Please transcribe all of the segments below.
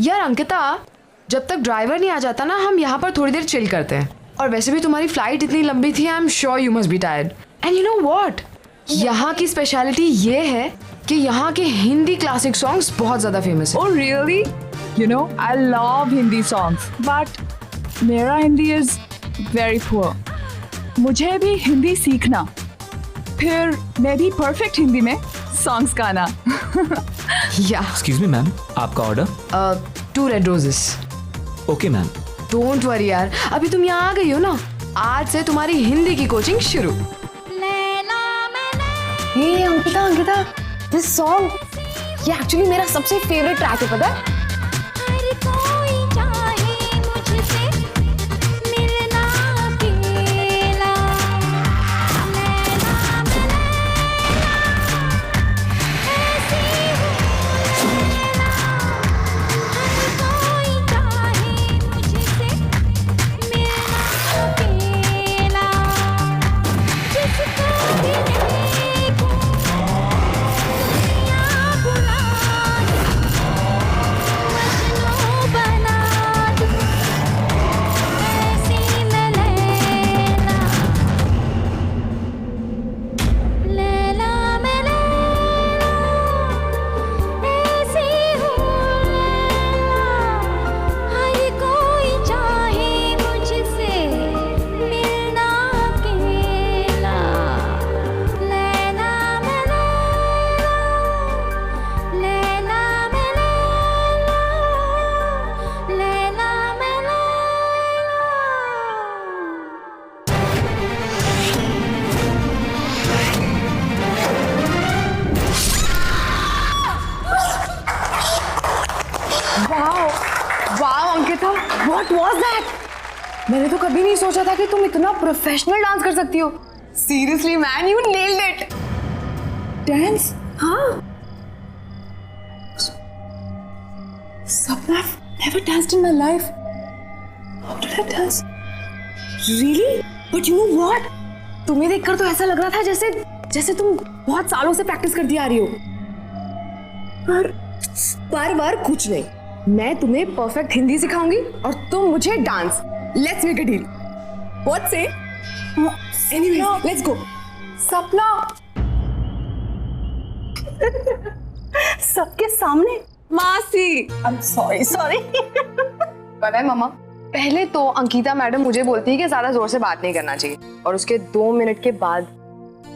यार अंकिता, जब तक ड्राइवर नहीं आ जाता ना, हम यहाँ पर थोड़ी देर चिल करते हैं। और वैसे भी तुम्हारी फ्लाइट इतनी लंबी थी, I am sure you must be tired. And you know what, यहाँ की स्पेशलिटी ये है कि यहाँ के हिंदी क्लासिक सॉन्ग्स बहुत ज्यादा फेमस है। Oh really? You know, I love Hindi songs, but मेरा हिंदी is very poor. मुझे भी हिंदी सीखना, फिर मैं भी परफेक्ट हिंदी में सॉन्ग्स गाना। या एक्सक्यूज मी मैम, आपका order? 2 red roses. Okay ma'am. Don't worry यार, अभी तुम यहाँ आ गई हो ना, आज से तुम्हारी हिंदी की कोचिंग शुरू। हे अंकिता, दिस सॉन्ग ये एक्चुअली मेरा सबसे फेवरेट ट्रैक है, पता है? What was that? मैंने तो कभी नहीं सोचा था कि तुम इतना प्रोफेशनल डांस कर सकती हो। Seriously man, you nailed it. Dance? हाँ। Sapna, I've never danced in my life. How did I dance? Really? But you know what? तुम्हें देखकर तो ऐसा लग रहा था जैसे तुम बहुत सालों से प्रैक्टिस करती आ रही हो। पर कुछ नहीं, मैं तुम्हें परफेक्ट हिंदी सिखाऊंगी और तुम मुझे dance. Let's make a deal. What say? Anyways, let's go. Sapna, सबके सामने? मासी, I'm sorry. पता है मामा, पहले तो अंकिता मैडम मुझे बोलती है कि ज्यादा जोर से बात नहीं करना चाहिए, और उसके 2 मिनट के बाद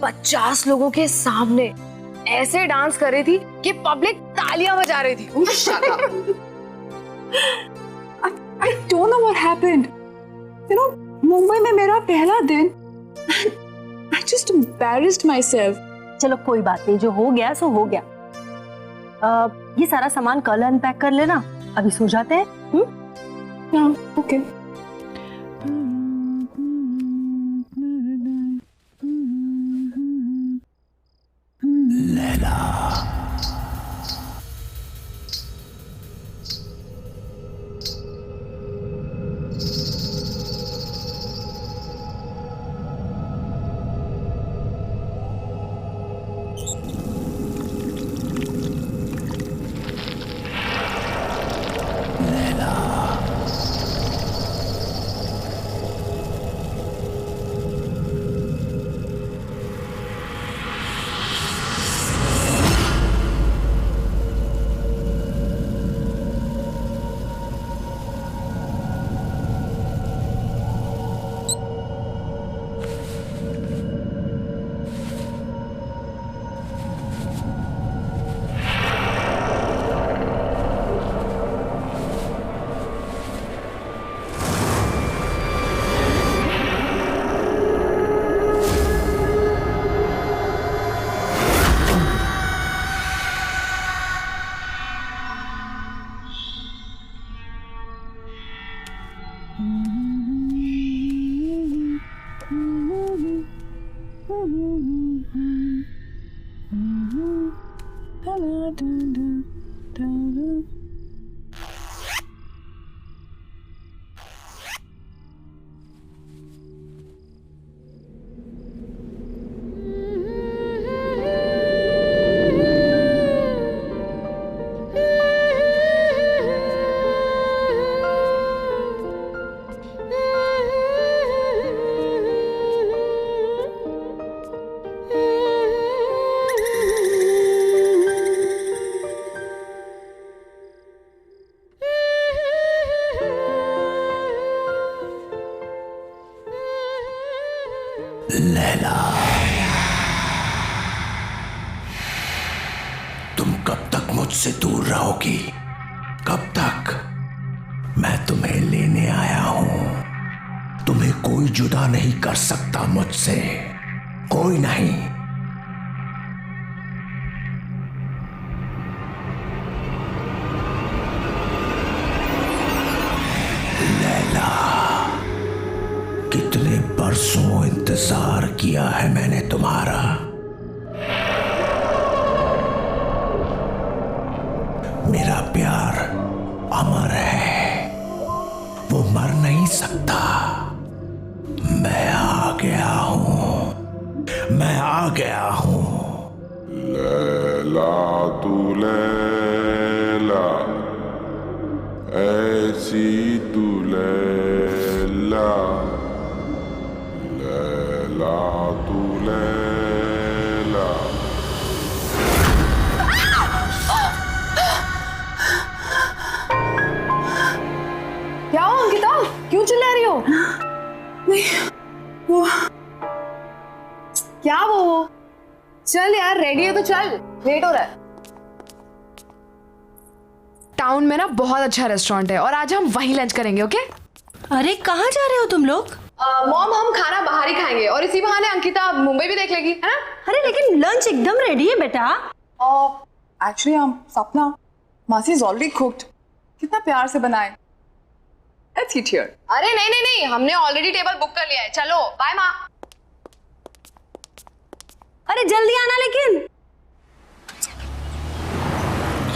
50 लोगों के सामने ऐसे डांस कर रही थी कि पब्लिक तालियां बजा रही थी। Shut up. I don't know what happened. You know, Mumbai में मेरा पहला दिन, I just embarrassed myself. चलो कोई बात नहीं, जो हो गया सो हो गया। ये सारा सामान कल अनपैक कर लेना, अभी सो जाते हैं। Yeah, okay. लैला, तुम कब तक मुझसे दूर रहोगी? कब तक? मैं तुम्हें लेने आया हूं। तुम्हें कोई जुदा नहीं कर सकता मुझसे, कोई नहीं। लैला, कितने बरसों इंतजार किया है मैंने तुम्हारा। मेरा प्यार अमर है, वो मर नहीं सकता। मैं आ गया हूं, मैं आ गया हूं। लैला तू लैला, ऐसी तू लैला, लैला तू लैला। क्या हो अंकिता, क्यों चिल्ला रही हो? वो क्या वो? चल यार, रेडी है तो चल, लेट हो रहा है। टाउन में ना बहुत अच्छा रेस्टोरेंट है और आज हम वहीं लंच करेंगे, ओके? अरे कहाँ जा रहे हो तुम लोग? मॉम, हम खाना बाहर ही खाएंगे और इसी बहाने अंकिता मुंबई भी देख लेगी, है ना? अरे लेकिन लंच एकदम रेडी है बेटा। एक्चुअली सपना, मासी इज ऑलरेडी कुक्ड। कितना प्यार से बनाए। Let's eat here. अरे नहीं नहीं नहीं, हमने ऑलरेडी टेबल बुक कर लिया है। चलो बाय माँ। अरे जल्दी आना लेकिन।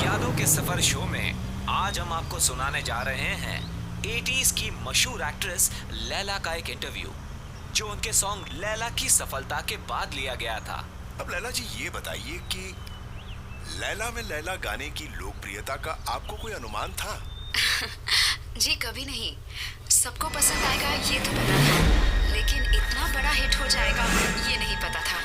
यादों के सफर शो में आज हम आपको सुनाने जा रहे हैं 80s की मशहूर एक्ट्रेस लैला का एक इंटरव्यू, जो उनके सॉन्ग लैला की सफलता के बाद लिया गया था। अब लैला जी ये बताइए कि लैला में लैला गाने की लोकप्रियता का आपको कोई अनुमान था? जी कभी नहीं। सबको पसंद आएगा ये तो पता था, लेकिन इतना बड़ा हिट हो जाएगा ये नहीं पता था।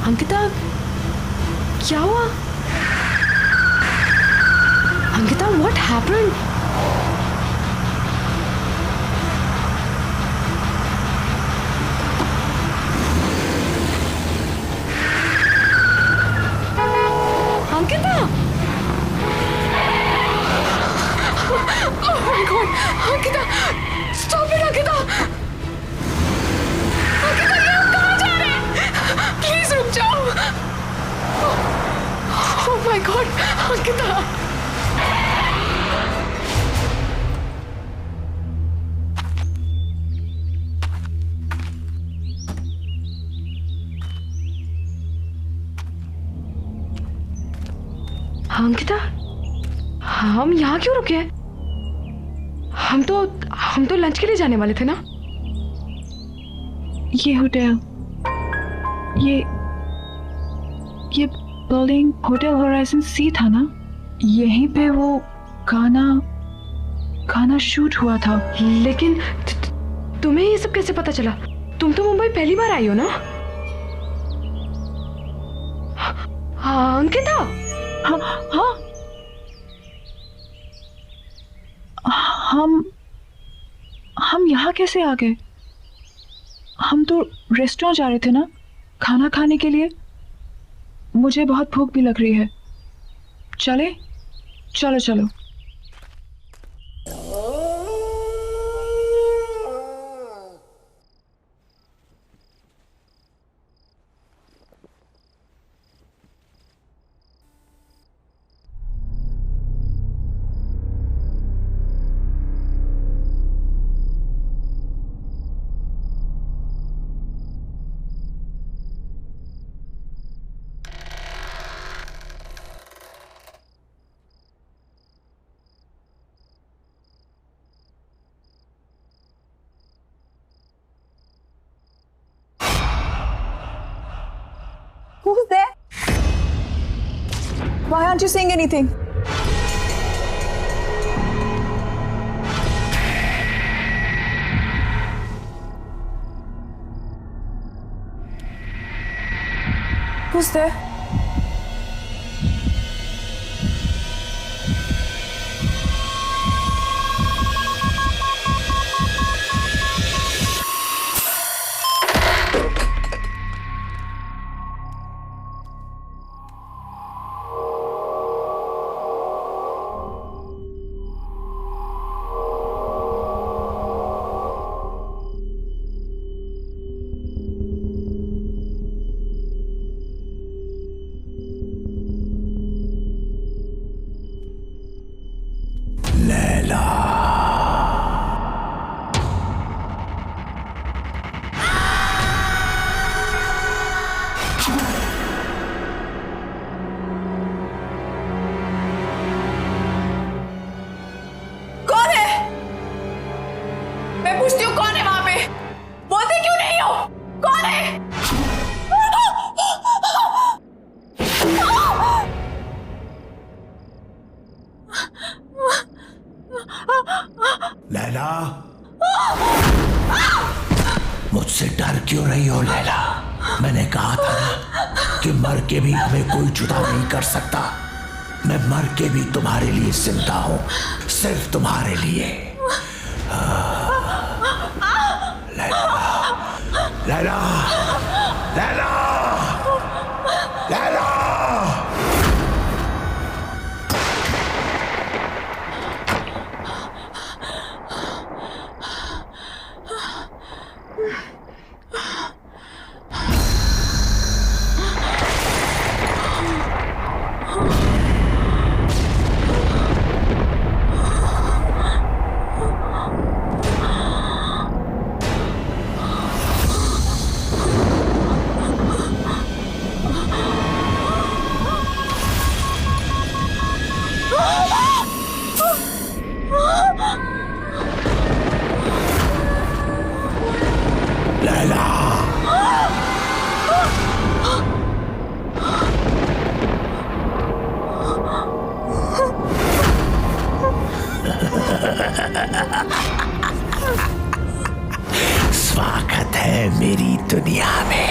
अंकिता, क्या हुआ? Ankita, what happened? Ankita! Oh my God! Ankita! Stop it, Ankita! Ankita, ये हम कहाँ जा रहे हैं? Please रुक जाओ! Oh my God! Ankita! Ankita, हम यहाँ क्यों रुके हैं? हम तो लंच के लिए जाने वाले थे ना? ये होटल, ये बिल्डिंग होटल होराइजन सी था ना? यहीं पे वो गाना शूट हुआ था। लेकिन तुम्हें ये सब कैसे पता चला? तुम तो मुंबई पहली बार आई हो ना? हाँ अंकिता। हाँ, हम यहाँ कैसे आ गए? हम तो रेस्टोरेंट जा रहे थे ना, खाना खाने के लिए। मुझे बहुत भूख भी लग रही है। चले? चलो चलो। Who's there? Why aren't you saying anything? Who's there? मैं पूछती हूँ कौन है वहां पे? बोलते क्यों नहीं हो? कौन है? लैला, मुझसे डर क्यों रही हो लैला? मैंने कहा था ना कि मर के भी हमें कोई जुदा नहीं कर सकता। मैं मर के भी तुम्हारे लिए जिंदा हूं, सिर्फ तुम्हारे लिए। लैला, लैला, लैला। स्वागत है मेरी दुनिया में।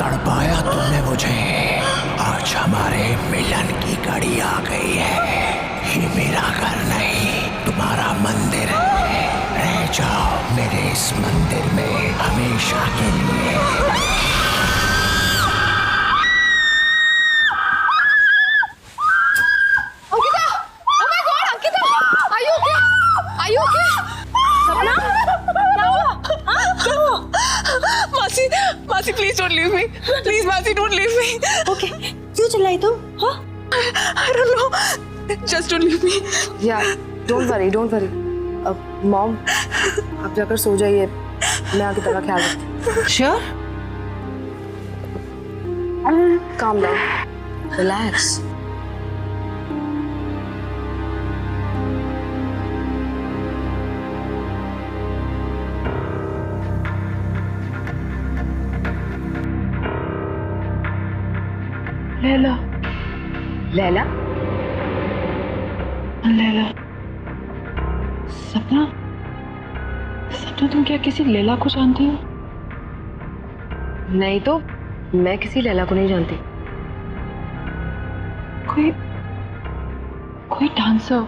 तड़पाया तुमने मुझे। आज हमारे मिलन की घड़ी आ गई है। ये मेरा घर नहीं, तुम्हारा मंदिर है। रह जाओ मेरे इस मंदिर में हमेशा के लिए। Ankita! Oh my God, Ankita! मासी please don't leave me, please मासी डोंट लीव मी। ओके, क्यों चिल्लाई तुम? हाँ? I don't know, just don't leave me. Yeah don't worry, don't worry. अब मॉम आप जाकर सो जाइए, मैं आगे तेरा ख्याल रखती हूँ। Sure? Calm down, relax. Laila, Laila? Laila, सपना, सपना तुम क्या किसी लैला को जानती हो? नहीं तो मैं किसी लैला को नहीं जानती। कोई डांसर,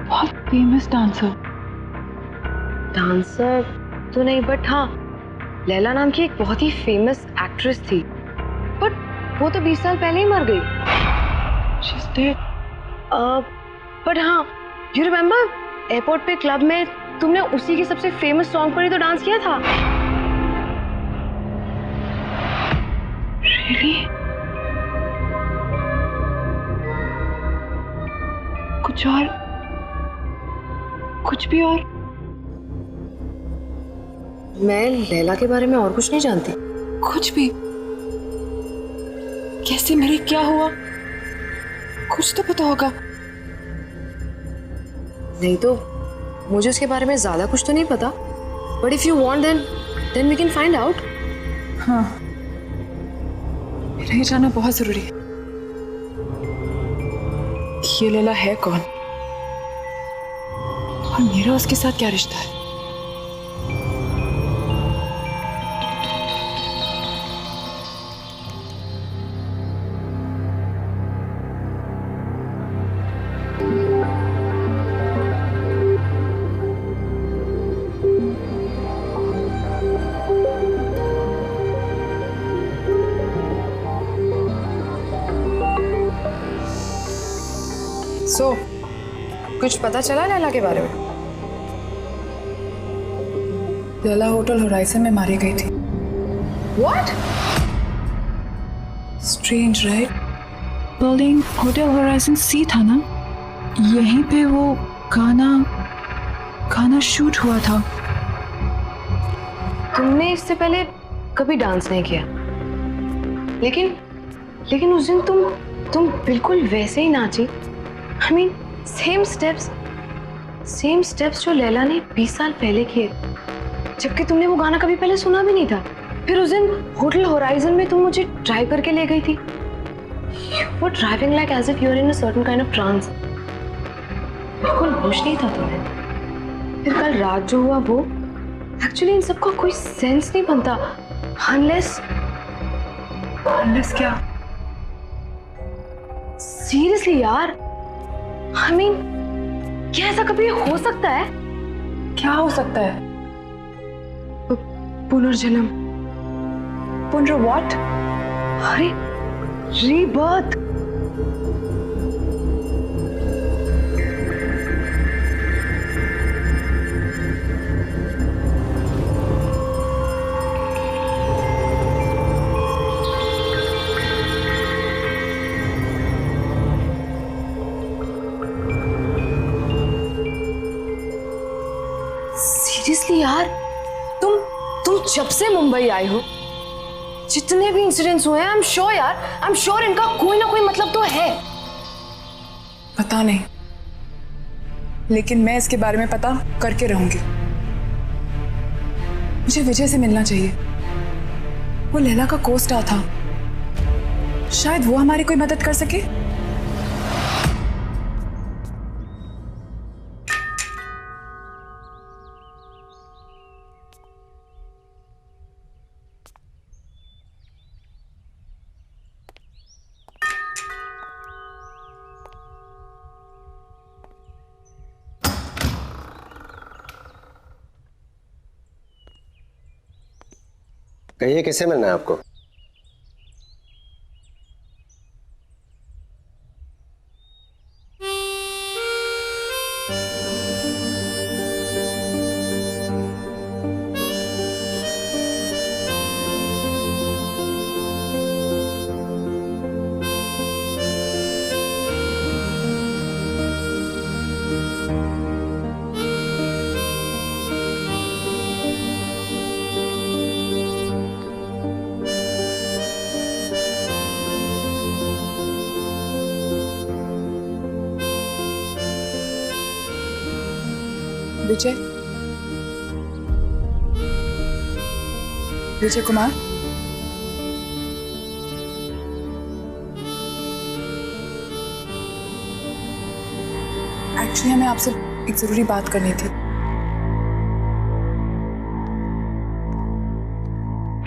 बहुत फेमस डांसर। डांसर तो नहीं, बट हाँ लैला नाम की एक बहुत ही फेमस एक्ट्रेस थी, बट वो तो 20 साल पहले ही मर गई। She's dead. बट हाँ, यू रिमेम्बर एयरपोर्ट पे क्लब में तुमने उसी के सबसे फेमस सॉन्ग पर ही तो डांस किया था। Really? कुछ भी और? मैं लैला के बारे में और कुछ नहीं जानती। कुछ भी? कैसे मरी, क्या हुआ? कुछ तो पता होगा। नहीं तो मुझे उसके बारे में ज्यादा कुछ तो नहीं पता, but if you want then we can find out. हाँ, मेरा ये जानना बहुत जरूरी है कि ये लैला है कौन और मेरा उसके साथ क्या रिश्ता है। सो कुछ पता चला लैला के बारे में? लैला होटल होराइजन में मारी गई थी। What? Strange right? Building hotel horizon C था ना, यहीं पे वो गाना शूट हुआ था। तुमने इससे पहले कभी डांस नहीं किया, लेकिन उस दिन तुम बिल्कुल वैसे ही नाची। I mean, सेम स्टेप्स जो लैला ने 20 साल पहले किए, जबकि तुमने वो गाना कभी पहले सुना भी नहीं था। फिर उस दिन होटल होराइजन में तुम मुझे ड्राइव करके ले गई थी। You were driving like as if you were in a certain kind of trance. बिल्कुल होश नहीं था तुम्हें। फिर कल रात जो हुआ वो, एक्चुअली इन सबका कोई सेंस नहीं बनता unless क्या? सीरियसली यार, I mean, क्या ऐसा कभी हो सकता है? क्या हो सकता है? पुनर्जन्म। पुनर व्हाट? अरे रीबर्थ। सीरियसली यार, तुम जब से मुंबई आई हो, जितने भी इंसिडेंट्स हुए हैं, आई एम श्योर इनका कोई ना कोई मतलब तो है। पता नहीं, लेकिन मैं इसके बारे में पता करके रहूंगी। मुझे विजय से मिलना चाहिए। वो लैला का को-स्टार था, शायद वो हमारी कोई मदद कर सके। कहिए, किससे मिलना है आपको? विजय, विजय कुमार, एक्चुअली हमें आपसे एक जरूरी बात करनी थी।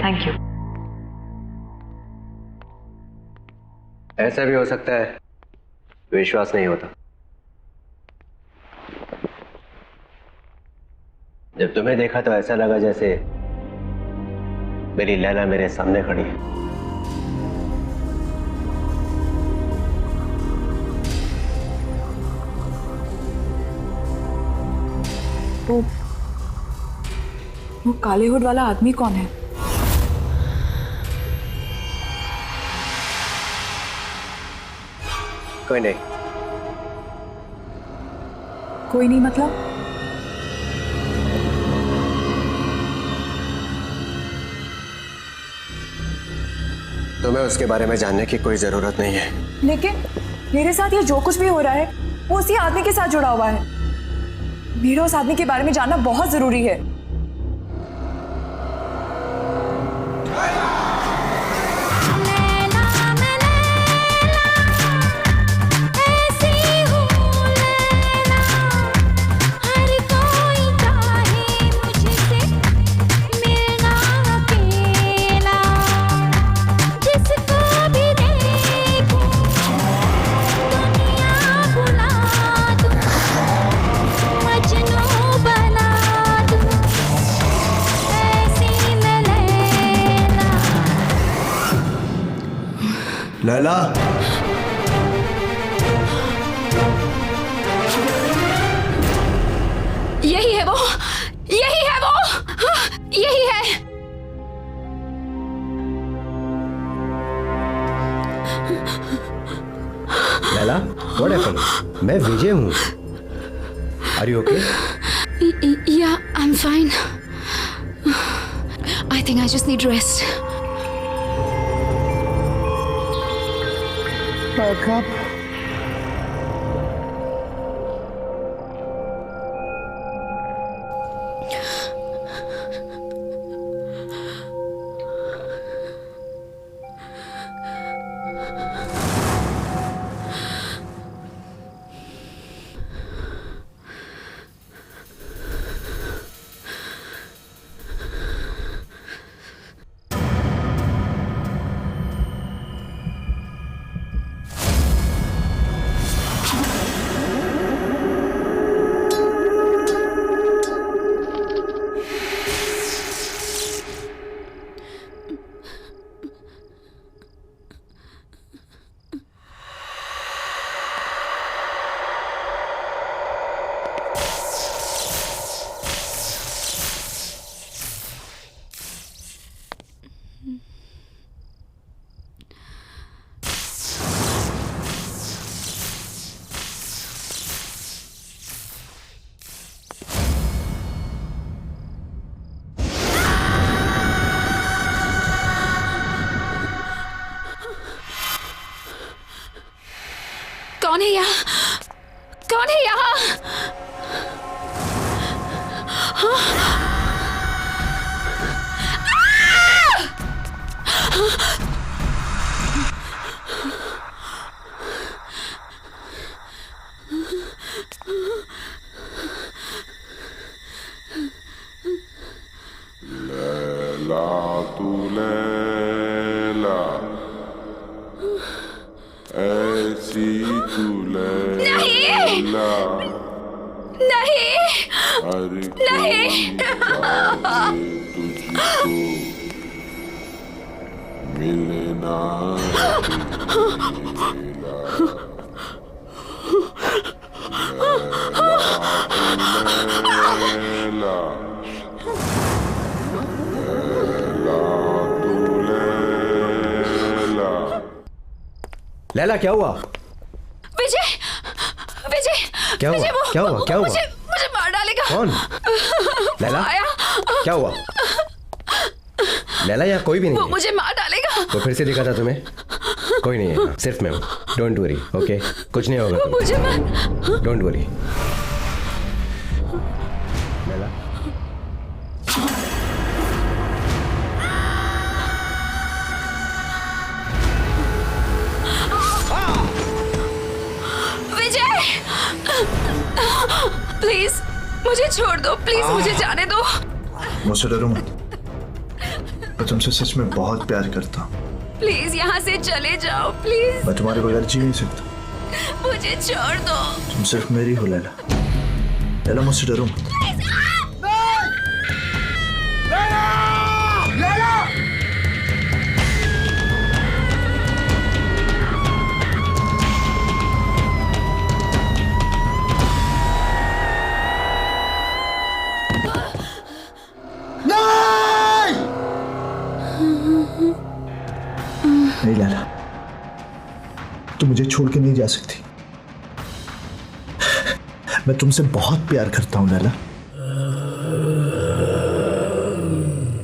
Thank you. ऐसा भी हो सकता है विश्वास नहीं होता। जब तुम्हें देखा तो ऐसा लगा जैसे मेरी लैला मेरे सामने खड़ी है। वो काले हुड वाला आदमी कौन है? कोई नहीं। कोई नहीं मतलब? तुम्हें उसके बारे में जानने की कोई जरूरत नहीं है। लेकिन मेरे साथ ये जो कुछ भी हो रहा है वो उसी आदमी के साथ जुड़ा हुआ है। मेरा उस आदमी के बारे में जानना बहुत जरूरी है। लैला, यही है वो, यही है वो, यही है। Laila, what happened? मैं विजय हूँ। Are you okay? Yeah, I'm fine. I think I just need rest. कौन है यहाँ? कौन है यहाँ? लैला तू लैला, ऐसी तू लैला, नहीं, हर नहीं। तुझको मिलना लैला, लैला, क्या हुआ? विजय, विजय, क्या हुआ? विजय, क्या हुआ? क्या हुआ? मुझे मार डालेगा। कौन? लैला, आया। क्या हुआ? लैला, यहाँ कोई भी नहीं वो है। मुझे मार डालेगा। वो फिर से दिखा था तुम्हें? कोई नहीं है, सिर्फ मैं हूँ। Don't worry, okay? कुछ नहीं होगा वो मुझे मार। तुम्हें। Don't worry. प्लीज मुझे छोड़ दो, प्लीज मुझे जाने दो। मुझसे डरो मत, मैं तुमसे सच में बहुत प्यार करता हूँ। प्लीज यहाँ से चले जाओ प्लीज। मैं तुम्हारे बगैर जी नहीं सकता। मुझे छोड़ दो। तुम सिर्फ मेरी हो लैला। लैला मुझसे डरो मत। नहीं लैला, तुम मुझे छोड़ के नहीं जा सकती। मैं तुमसे बहुत प्यार करता हूं लैला।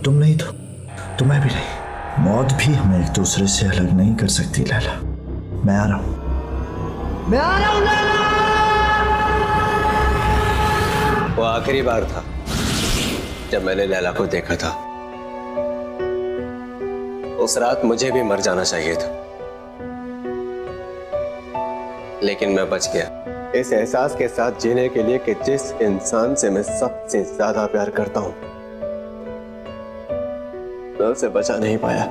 तुम नहीं तो मैं भी नहीं। मौत भी हमें एक दूसरे से अलग नहीं कर सकती लैला। मैं आ रहा हूं, मैं आ रहा हूं लैला। वो आखिरी बार था जब मैंने लैला को देखा था। उस रात मुझे भी मर जाना चाहिए था, लेकिन मैं बच गया इस एहसास के साथ जीने के लिए कि जिस इंसान से मैं सबसे ज्यादा प्यार करता हूं, मैं उसे बचा नहीं पाया।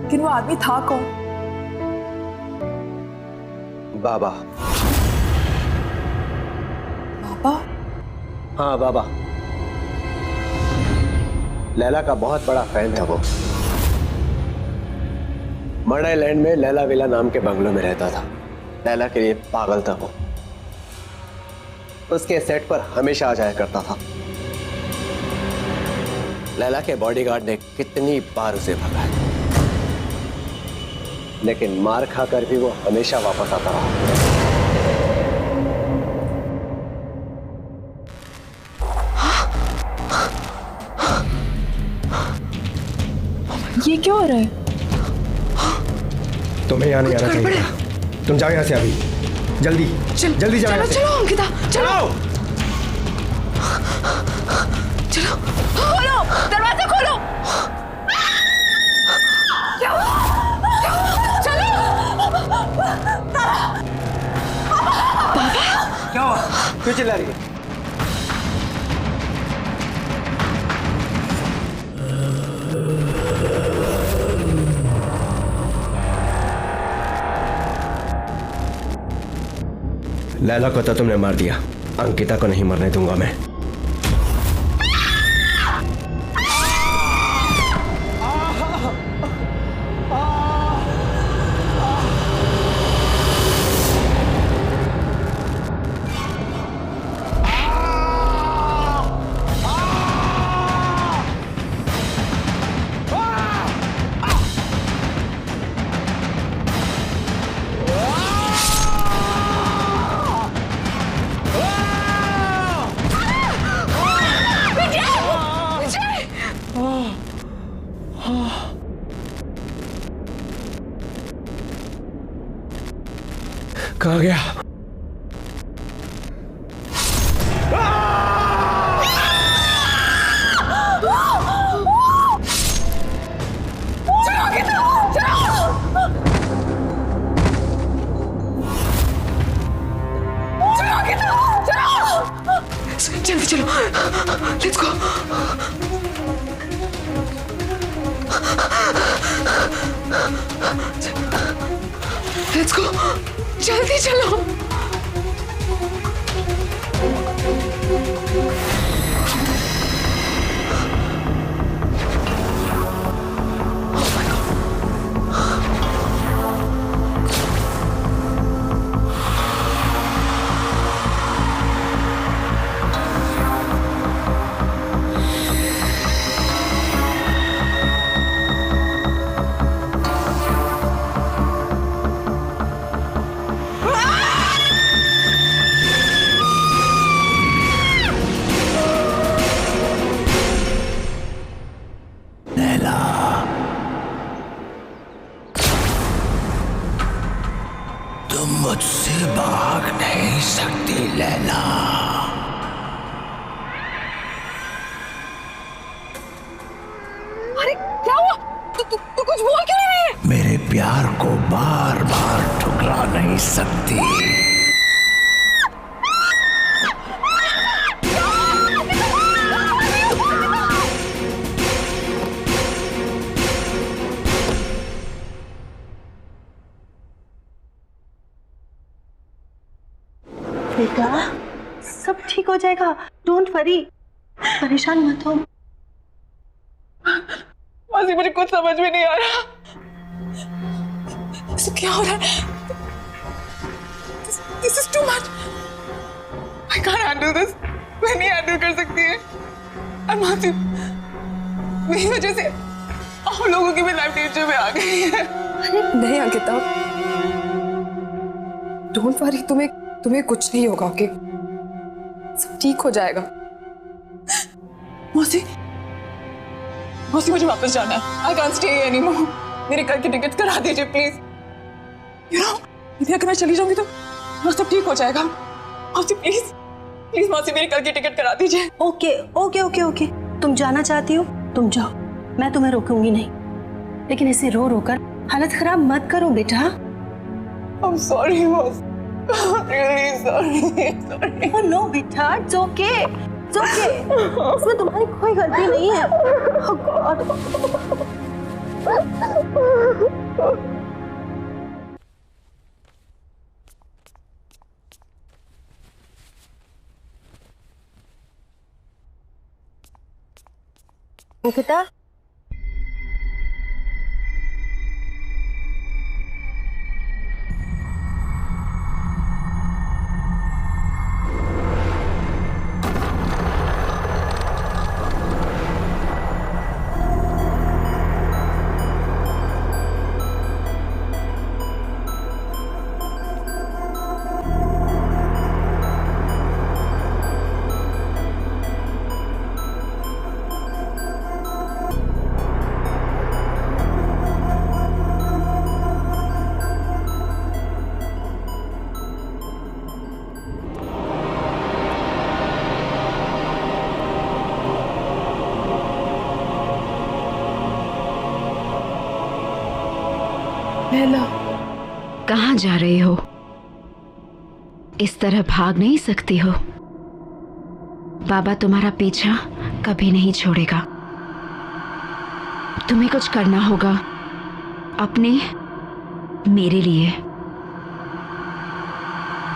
लेकिन वो आदमी था कौन? बाबा। बाबा? हाँ बाबा। लैला का बहुत बड़ा फैन था वो। मर्डर लैंड में लैला विला नाम के बंगलों में रहता था। लैला के लिए पागल था वो। उसके सेट पर हमेशा आ जाया करता था। लैला के बॉडीगार्ड ने कितनी बार उसे भगाया, लेकिन मार खाकर भी वो हमेशा वापस आता रहा। ये क्या हो रहा है? तुम्हें यहाँ नहीं आना चाहिए था। तुम जाओ यहाँ से अभी, जल्दी जल्दी जाओ यहाँ से। चलो अंकिता, चलो चलो, खोलो दरवाजा, खोलो। क्या हुआ? क्यों चिल्ला रही है? लैला को तो तुमने मार दिया, अंकिता को नहीं मरने दूंगा मैं। कहाँ गया? जल्दी चलो, लेट्स गो। लेट्स गो, जल्दी चलो। तुम मुझसे भाग नहीं सकती लैला। अरे क्या हुआ? तू कुछ प्यार को बार बार ठुकरा नहीं सकती। बेटा सब ठीक हो जाएगा, डोंट वरी, परेशान मत हो। मासी मुझे कुछ समझ में नहीं आ रहा, क्या हो रहा है? This is too much. I can't handle this. मैं नहीं हैंडल कर सकती है। और मासी मेरी वजह से आप लोगों की भी लाइफ डेंजर में आ गई है। नहीं अंकिता, डोंट वरी, तुम्हें कुछ नहीं होगा, ओके? सब ठीक हो जाएगा। मौसी मुझे वापस जाना है। I can't stay here anymore. मेरे कल की टिकट करा दीजिए प्लीज। You know, अगर मैं चली जाऊंगी तो सब ठीक हो जाएगा। मौसी प्लीज मौसी मेरी कल की टिकट करा दीजिए। ओके, तुम जाना चाहती हो तुम जाओ, मैं तुम्हें रोकूंगी नहीं, लेकिन ऐसे रो कर हालत खराब मत करो बेटा। I'm sorry मौसी, really sorry. Oh no बेटा, it's okay. इसमें तुम्हारी कोई गलती नहीं है। Oh God. अंकिता, कहाँ जा रही हो? इस तरह भाग नहीं सकती हो। बाबा तुम्हारा पीछा कभी नहीं छोड़ेगा। तुम्हें कुछ करना होगा अपने, मेरे लिए।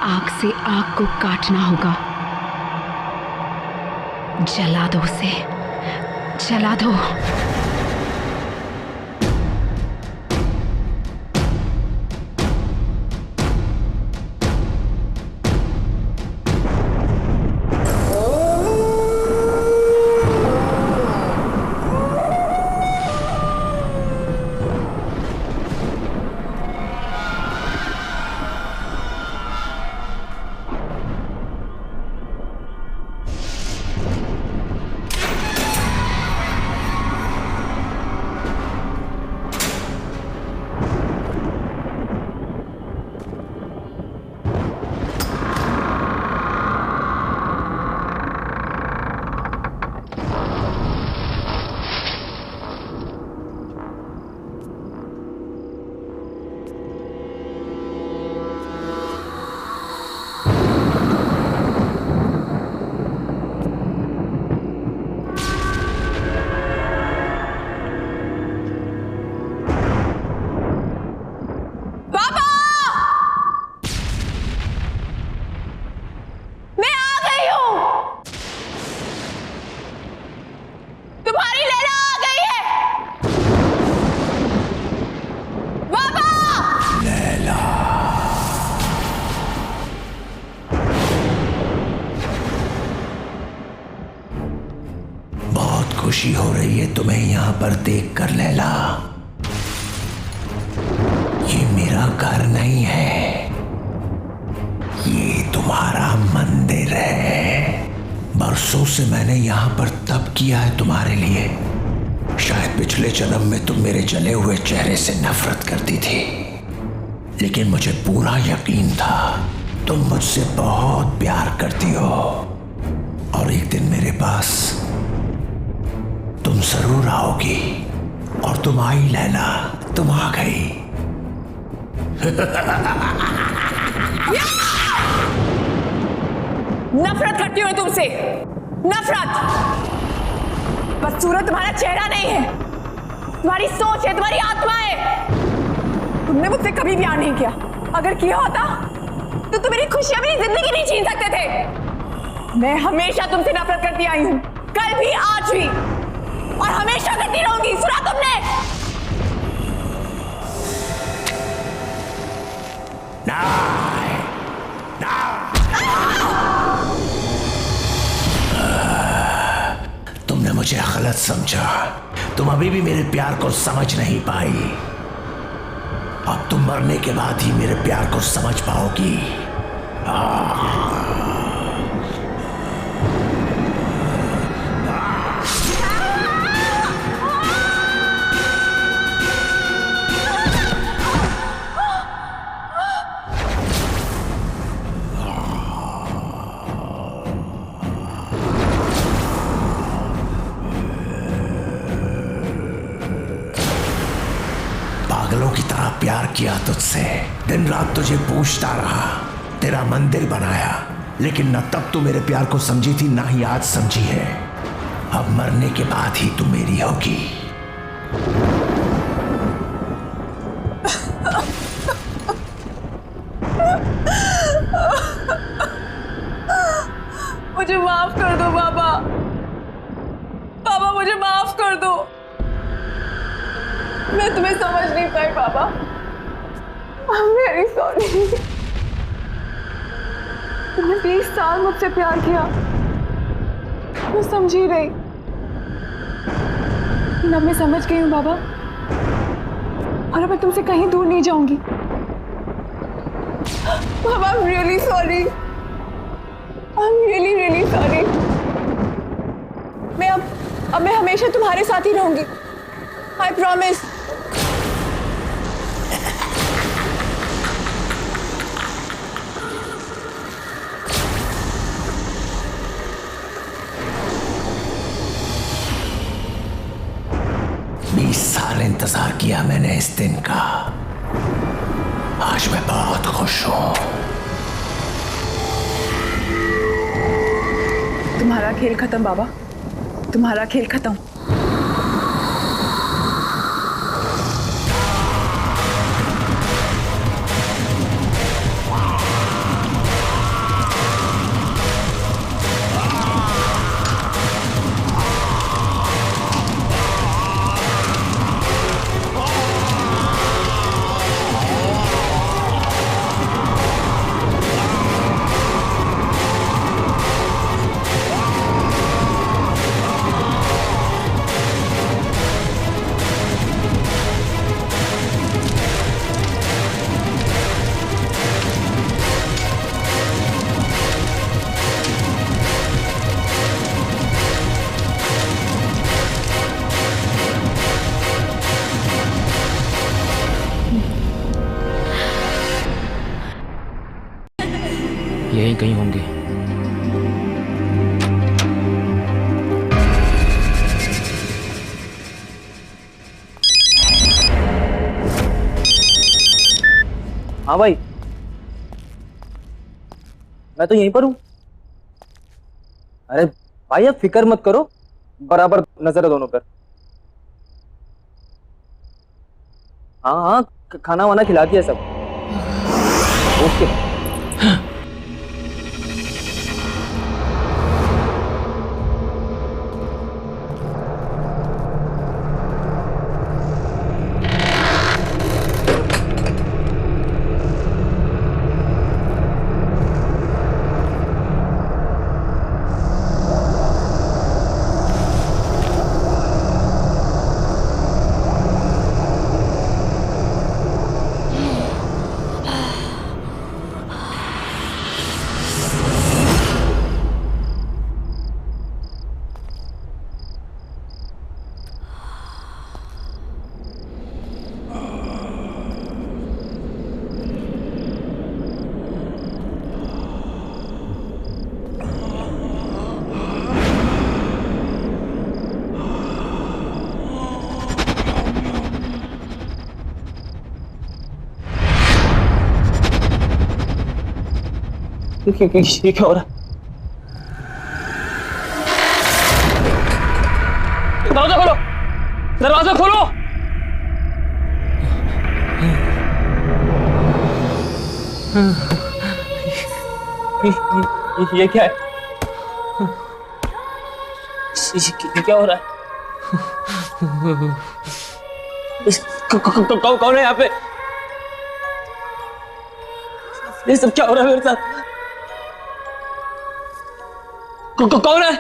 आग से आग को काटना होगा। जला दो उसे, जला दो। खुशी हो रही है तुम्हें यहाँ पर देखकर लैला। ये मेरा घर नहीं है, ये तुम्हारा मंदिर है। बरसों से मैंने यहाँ पर तप किया है तुम्हारे लिए। शायद पिछले जन्म में तुम मेरे जले हुए चेहरे से नफरत करती थी, लेकिन मुझे पूरा यकीन था तुम मुझसे बहुत प्यार करती हो और एक दिन मेरे पास तुम जरूर आओगी। और तुम आई लैला, तुम आ गई। नफरत करती हूँ तुमसे, नफरत। बदसूरत तुम्हारा चेहरा नहीं है, तुम्हारी सोच है, तुम्हारी आत्मा है। तुमने मुझसे कभी प्यार नहीं किया, अगर किया होता तो तुम मेरी खुशियां, मेरी जिंदगी नहीं छीन सकते थे। मैं हमेशा तुमसे नफरत करती आई हूं, कल भी, आज भी, और हमेशा करती रहूंगी। सुना तुमने? तुमने मुझे गलत समझा, तुम अभी भी मेरे प्यार को समझ नहीं पाई। अब तुम मरने के बाद ही मेरे प्यार को समझ पाओगी। पागलों की तरह प्यार किया तुझसे, दिन रात तुझे पूछता रहा, तेरा मंदिर बनाया, लेकिन न तब तू मेरे प्यार को समझी थी, ना ही आज समझी है। अब मरने के बाद ही तू मेरी होगी। मुझे माफ कर दो बाबा, बाबा मुझे माफ कर दो। मैं तुम्हें समझ नहीं पाई बाबा, आई एम वेरी सॉरी। तुमने 20 साल मुझसे प्यार किया, मैं समझी रही, लेकिन अब मैं समझ गई हूँ बाबा, और अब मैं तुमसे कहीं दूर नहीं जाऊंगी। बाबा I am really sorry, I am really really sorry. मैं हमेशा तुम्हारे साथ ही रहूंगी, आई प्रॉमिस। साल इंतजार किया मैंने इस दिन का, आज मैं बहुत खुश हूं। तुम्हारा खेल खत्म बाबा, तुम्हारा खेल खत्म। यहीं कहीं होंगे। हाँ भाई, मैं तो यहीं पर हूँ। अरे भाई अब फिक्र मत करो, बराबर नजर है दोनों पर। हाँ हाँ, खाना वाना खिला दिया सब। ओके। ये क्या हो रहा है? दरवाजा खोलो, दरवाजा खोलो। ये क्या है? ये क्या हो रहा है? कौन है यहाँ पे? ये सब क्या हो रहा है मेरे साथ? कौन है?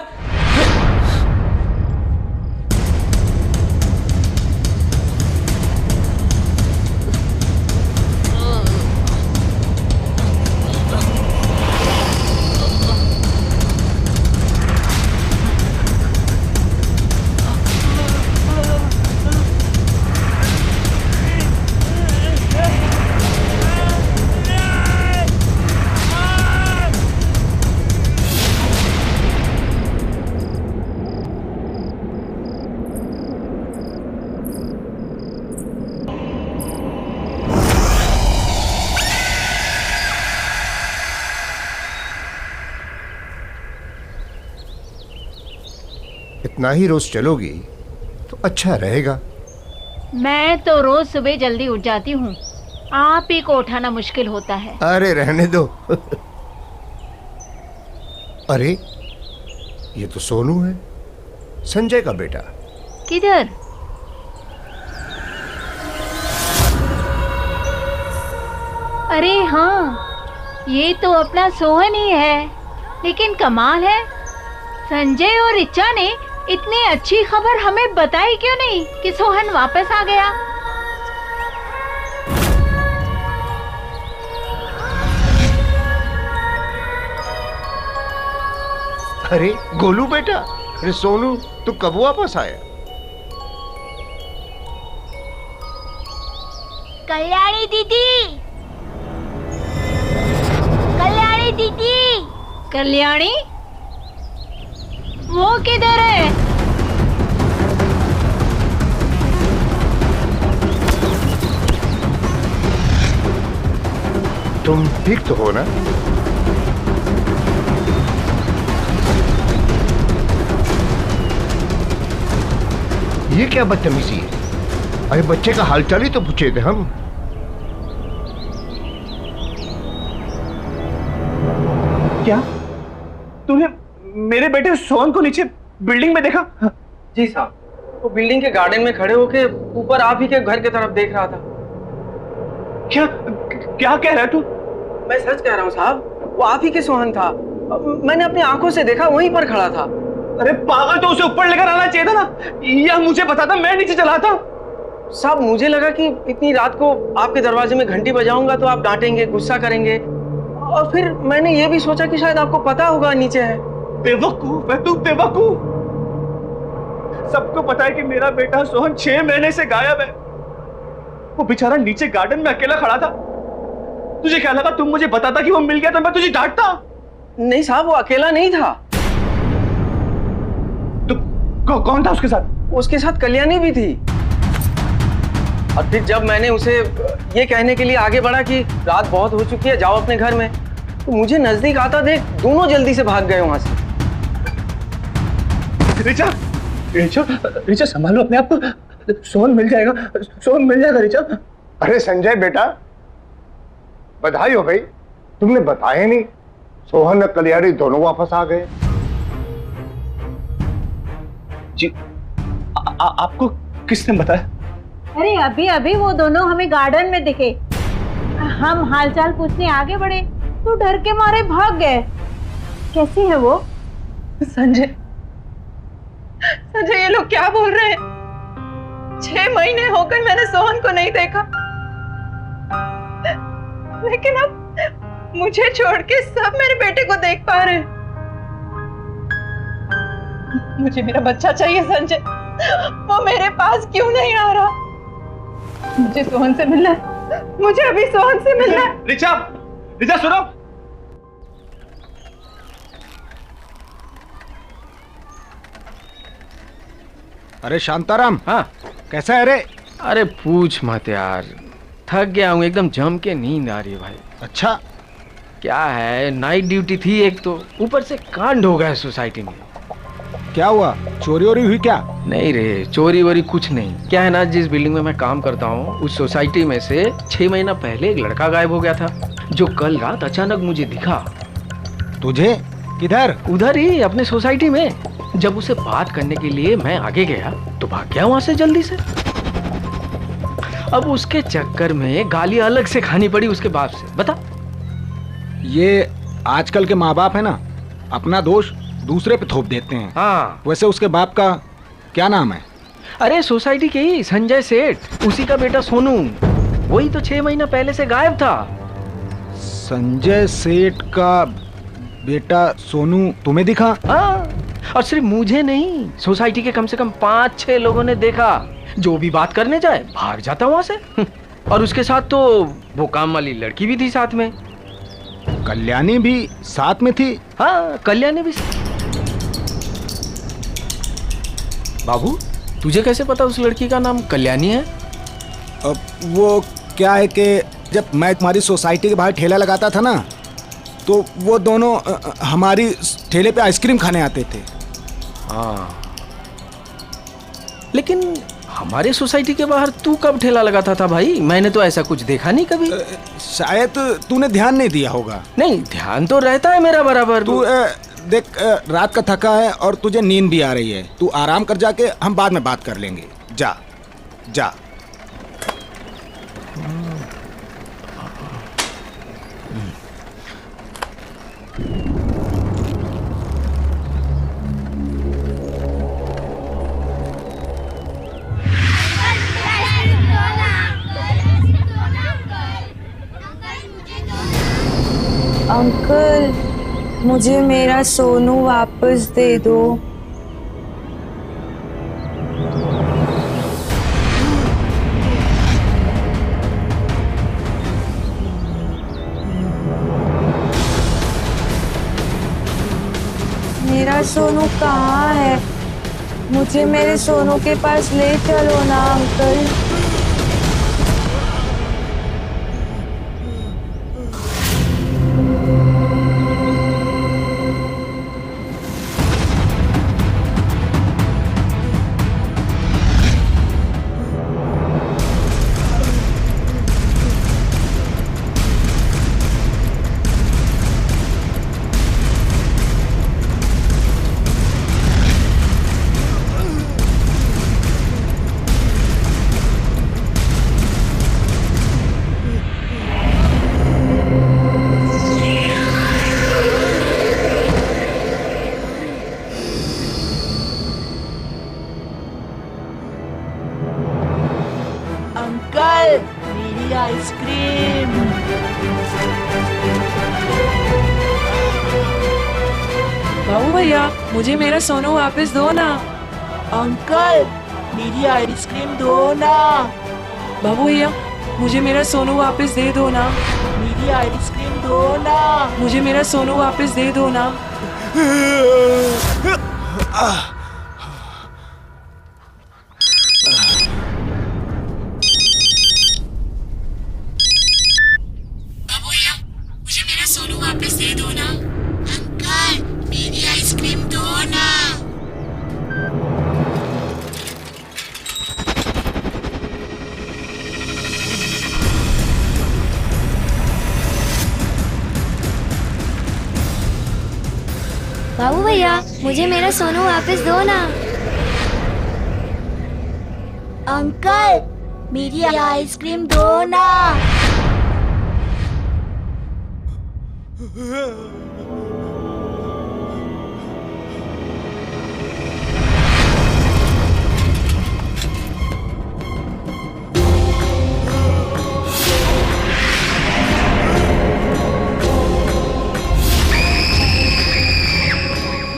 इतना ही रोज चलोगी तो अच्छा रहेगा। मैं तो रोज सुबह जल्दी उठ जाती हूँ, आप ही को उठाना मुश्किल होता है। अरे रहने दो। अरे ये तो सोनू है, संजय का बेटा। किधर? अरे हाँ, ये तो अपना सोहन ही है। लेकिन कमाल है, संजय और ऋचा ने इतनी अच्छी खबर हमें बताई क्यों नहीं कि सोहन वापस आ गया? अरे गोलू बेटा, अरे सोनू तू कब वापस आया? कल्याणी दीदी, कल्याणी दीदी, कल्याणी वो किधर है? तुम ठीक तो हो ना? ये क्या बदतमीजी है? अरे बच्चे का हालचाल ही तो पूछे थे हम। क्या तूने मेरे बेटे सोहन को नीचे बिल्डिंग में देखा? जी साहब, वो बिल्डिंग के गार्डन में खड़े होके ऊपर आप ही के घर की तरफ देख रहा था। क्या क्या कह रहा है तू? मैं सच कह रहा हूँ साहब, वो आप ही के सोहन था। मैंने अपनी आंखों से देखा, वहीं पर खड़ा था। अरे पागल, तो उसे ऊपर लेकर आना चाहिए था ना, या मुझे पता था, मैं नीचे चला था। साहब मुझे लगा कि इतनी रात को आपके दरवाजे में घंटी बजाऊंगा तो आप डांटेंगे, गुस्सा करेंगे, और फिर मैंने ये भी सोचा कि शायद आपको पता होगा नीचे है। बेवकूफ है तू, बेवकूफ। सबको पता है कि मेरा बेटा सोहन 6 महीने से गायब है। वो बेचारा नीचे गार्डन में अकेला खड़ा था। तुझे क्या लगा तुम मुझे बताता कि वो मिल गया तो मैं तुझे डांटता? नहीं साहब, वो अकेला नहीं था। तो कौन था उसके साथ? उसके साथ कल्याणी भी थी। और फिर जब मैंने उसे ये कहने के लिए आगे बढ़ा कि रात बहुत हो चुकी है, जाओ अपने घर में, तो मुझे नजदीक आता देख दोनों जल्दी से भाग गए वहां से। रिचा, रिचा, रिचा संभालो अपने आप को, सोहन मिल जाएगा, सोहन मिल जाएगा रिचा। अरे संजय बेटा, बधाई हो भाई, तुमने बताया नहीं। सोहन और कल्याणी दोनों वापस आ गए। जी आपको किसने बताया? अरे अभी अभी वो दोनों हमें गार्डन में दिखे। हम हालचाल पूछने आगे बढ़े तो डर के मारे भाग गए। कैसी है वो? संजय, संजय ये लोग क्या बोल रहे हैं? 6 महीने होकर मैंने सोहन को नहीं देखा, लेकिन अब मुझे छोड़ के सब मेरे बेटे को देख पा रहे हैं। मुझे मेरा बच्चा चाहिए संजय, वो मेरे पास क्यों नहीं आ रहा? मुझे सोहन से मिलना है, मुझे अभी सोहन से मिलना है। रिचा, रिचा सुनो। अरे शांताराम, हाँ कैसा है रे? अरे पूछ मत यार, थक गया हूँ, एकदम जम के नींद आ रही है भाई। अच्छा, क्या है, नाइट ड्यूटी थी एक तो, ऊपर से कांड हो गया सोसाइटी में। क्या हुआ, चोरी वोरी हुई क्या? नहीं रे, चोरी वोरी कुछ नहीं। क्या है ना, जिस बिल्डिंग में मैं काम करता हूँ उस सोसाइटी में से 6 महीना पहले एक लड़का गायब हो गया था, जो कल रात अचानक मुझे दिखा। तुझे? किधर? उधर ही, अपने सोसाइटी में। जब उसे बात करने के लिए मैं आगे गया तो भाग गया वहां से जल्दी से। अब उसके चक्कर में गाली अलग से खानी पड़ी उसके बाप से। बता। ये आजकल के माँ बाप है ना, अपना दोष दूसरे पे थोप देते हैं। हाँ। वैसे उसके बाप का क्या नाम है? अरे सोसाइटी के ही संजय सेठ, उसी का बेटा सोनू। वही तो 6 महीना पहले से गायब था। संजय सेठ का बेटा सोनू तुम्हें दिखा? हाँ, और सिर्फ मुझे नहीं, सोसाइटी के कम से कम 5-6 लोगों ने देखा। जो भी बात करने जाए भाग जाता वहां से। और उसके साथ तो वो काम वाली लड़की भी थी साथ में। कल्याणी भी साथ में थी? हाँ, कल्याणी भी। बाबू, तुझे कैसे पता उस लड़की का नाम कल्याणी है? अब वो क्या है कि जब मैं तुम्हारी सोसाइटी के बाहर ठेला लगाता था ना, तो वो दोनों हमारी ठेले पे आइसक्रीम खाने आते थे। हाँ, लेकिन हमारे सोसाइटी के बाहर तू कब ठेला लगाता था भाई? मैंने तो ऐसा कुछ देखा नहीं कभी। शायद तूने ध्यान नहीं दिया होगा। नहीं, ध्यान तो रहता है मेरा बराबर। तू देख, रात का थका है और तुझे नींद भी आ रही है। तू आराम कर, जाके हम बाद में बात कर लेंगे। जा जा। अंकल, मुझे मेरा सोनू वापस दे दो। मेरा सोनू कहाँ है? मुझे मेरे सोनू के पास ले चलो ना अंकल। अंकल, मेरी आइसक्रीम। बाबू भैया, मुझे मेरा सोनू वापस दो ना। अंकल, मेरी आइसक्रीम दो ना। बाबू भैया, मुझे मेरा सोनू वापस दे दो ना। मेरी आइसक्रीम दो ना। मुझे मेरा सोनू वापस दे दो ना। बाबू भैया, मुझे मेरा सोनू वापस दे दो ना। अंकल, मेरी आइसक्रीम दो ना। बाबू भैया, मुझे मेरा सोनू वापस दो ना। अंकल, मेरी आइसक्रीम दो ना।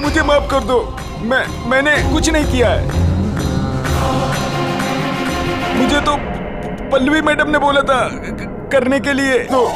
मुझे माफ कर दो, मैंने कुछ नहीं किया है। मुझे तो पल्लवी मैडम ने बोला था करने के लिए। तो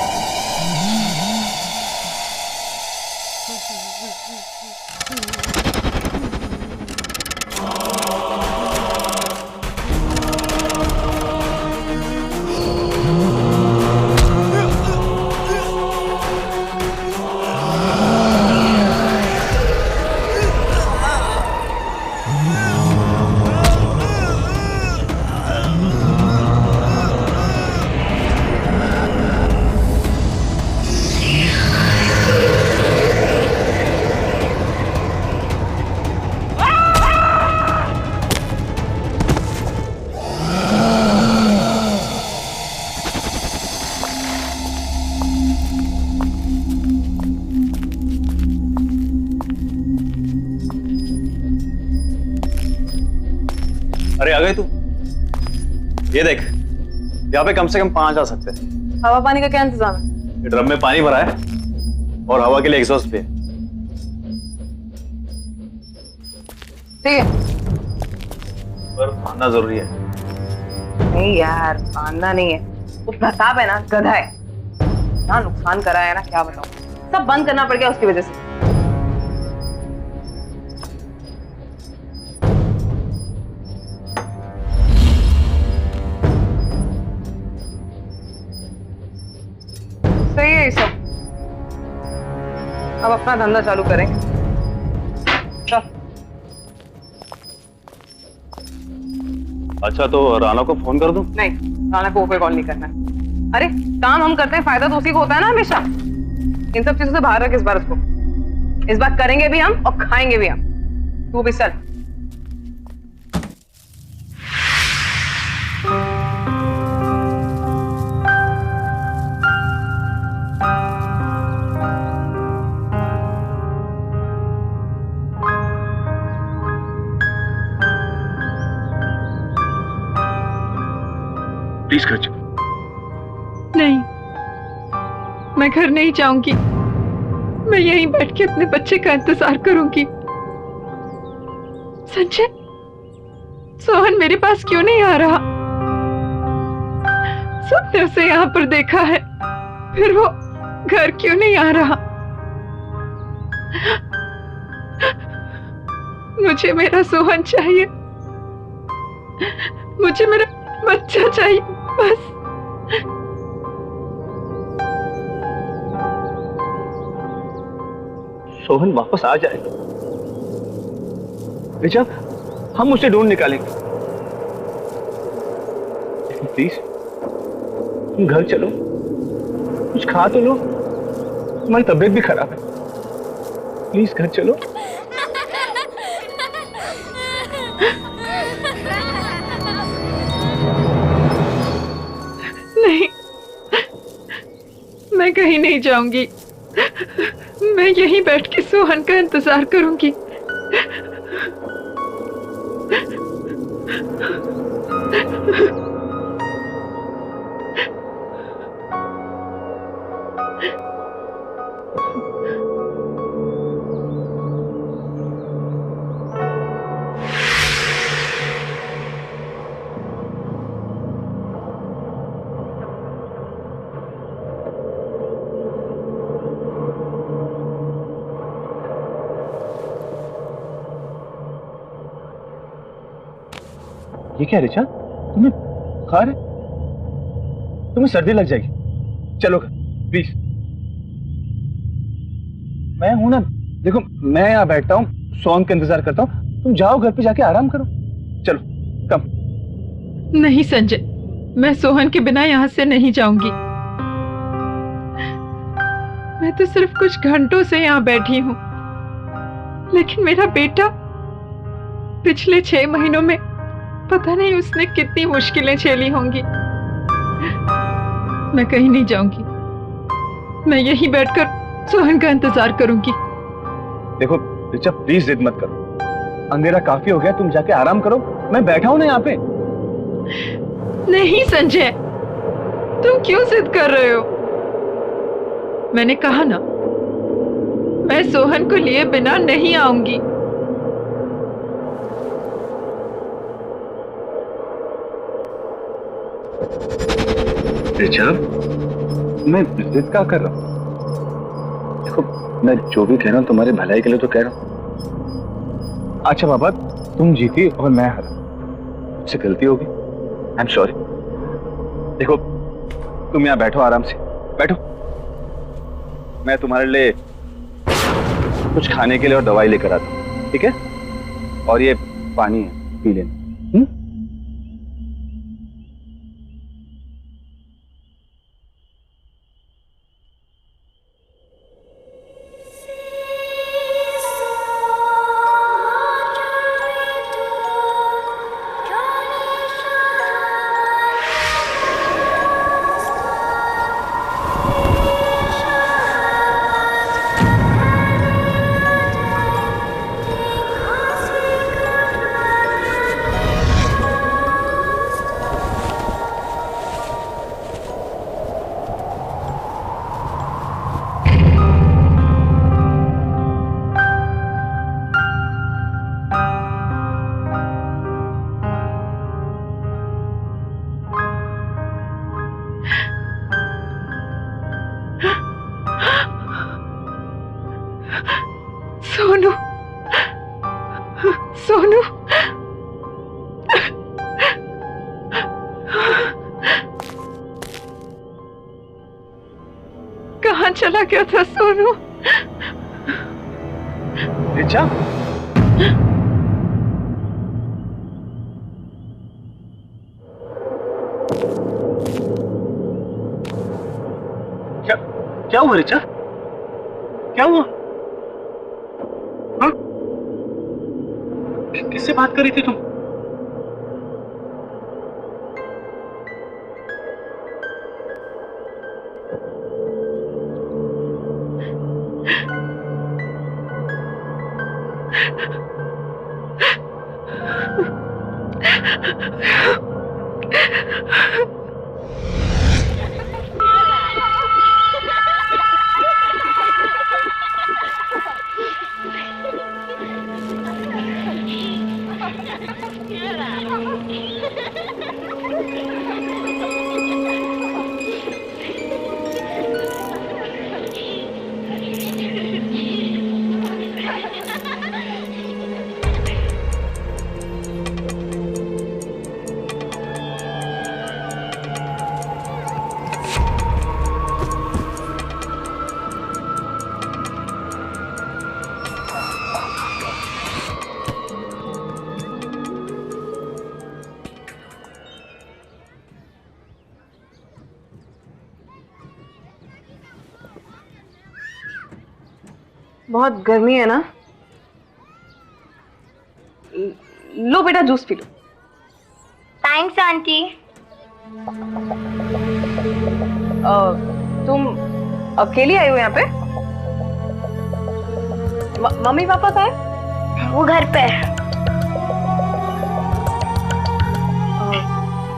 अरे आ गए तू? ये देख, यहाँ पे कम से कम 5 आ सकते हैं। हवा पानी का क्या इंतजाम है? ये ड्रम में पानी भरा है और हवा के लिए एग्जॉस्ट भी है। ठीक है। पर मानना जरूरी है। नहीं यार, मानना नहीं है। वो प्रताप है ना, गधा है ना, नुकसान करा है ना, क्या बताऊं। सब बंद करना पड़ गया उसकी वजह से। सही है ये सब। अब अपना धंधा चालू करें। चल। अच्छा तो राना को फोन कर दूं? नहीं, राना को कोई कॉल नहीं करना है। अरे काम हम करते हैं, फायदा तो उसी को होता है ना हमेशा। इन सब चीजों से बाहर रख इस बार उसको। इस बार करेंगे भी हम और खाएंगे भी हम। तू भी चल। प्लीज घर चलो। नहीं, मैं घर नहीं जाऊंगी। मैं यहीं बैठ के अपने बच्चे का इंतजार करूंगी। संजय, सोहन मेरे पास क्यों नहीं आ रहा? सबने उसे यहाँ पर देखा है, फिर वो घर क्यों नहीं आ रहा? मुझे मेरा सोहन चाहिए। मुझे मेरा बच्चा चाहिए बस। सोहन वापस आ जाएगा रिचा, हम उसे ढूंढ निकालेंगे। लेकिन प्लीज तुम घर चलो, कुछ खा तो लो, तुम्हारी तबीयत भी खराब है। प्लीज घर चलो। नहीं, मैं कहीं नहीं जाऊंगी। मैं यहीं बैठ के सोहन का इंतजार करूंगी। ये क्या रिचा, तुम्हें बुखार है? तुम्हें सर्दी लग जाएगी। चलो घर प्लीज। मैं हूं ना, देखो मैं यहाँ बैठता हूँ, सोहन का इंतजार करता हूँ। तुम जाओ घर पे जाके आराम करो। चलो कम। नहीं संजय, मैं सोहन के बिना यहाँ से नहीं जाऊंगी। मैं तो सिर्फ कुछ घंटों से यहाँ बैठी हूँ, लेकिन मेरा बेटा पिछले 6 महीनों में पता नहीं उसने कितनी मुश्किलें झेली होंगी। मैं कहीं नहीं जाऊंगी। मैं यहीं बैठकर सोहन का इंतजार करूंगी। देखो रिचा प्लीज जिद मत करो, अंधेरा काफी हो गया, तुम जाके आराम करो। मैं बैठा हूं ना यहाँ पे। नहीं संजय, तुम क्यों जिद कर रहे हो? मैंने कहा ना, मैं सोहन को लिए बिना नहीं आऊंगी। रिचा, मैं जिद क्या कर रहा हूँ? देखो मैं जो भी कह रहा हूँ तुम्हारे भलाई के लिए तो कह रहा हूँ। अच्छा बाबा, तुम जीती और मैं हारा, मुझसे गलती होगी, आई एम सॉरी। देखो तुम यहाँ बैठो, आराम से बैठो। मैं तुम्हारे लिए कुछ खाने के लिए और दवाई लेकर आता हूँ, ठीक है? और ये पानी है, पी लेना। सोनू, सोनू, कहाँ चला गया था सोनू? रिचा? क्या हुआ रिचा? क्या हुआ? हाँ? किससे बात कर रही थी तुम? बहुत गर्मी है ना? लो बेटा जूस पी लो। Thanks aunty. तुम अकेली आई हो यहाँ पे? मम्मी पापा कहाँ है? वो घर पे।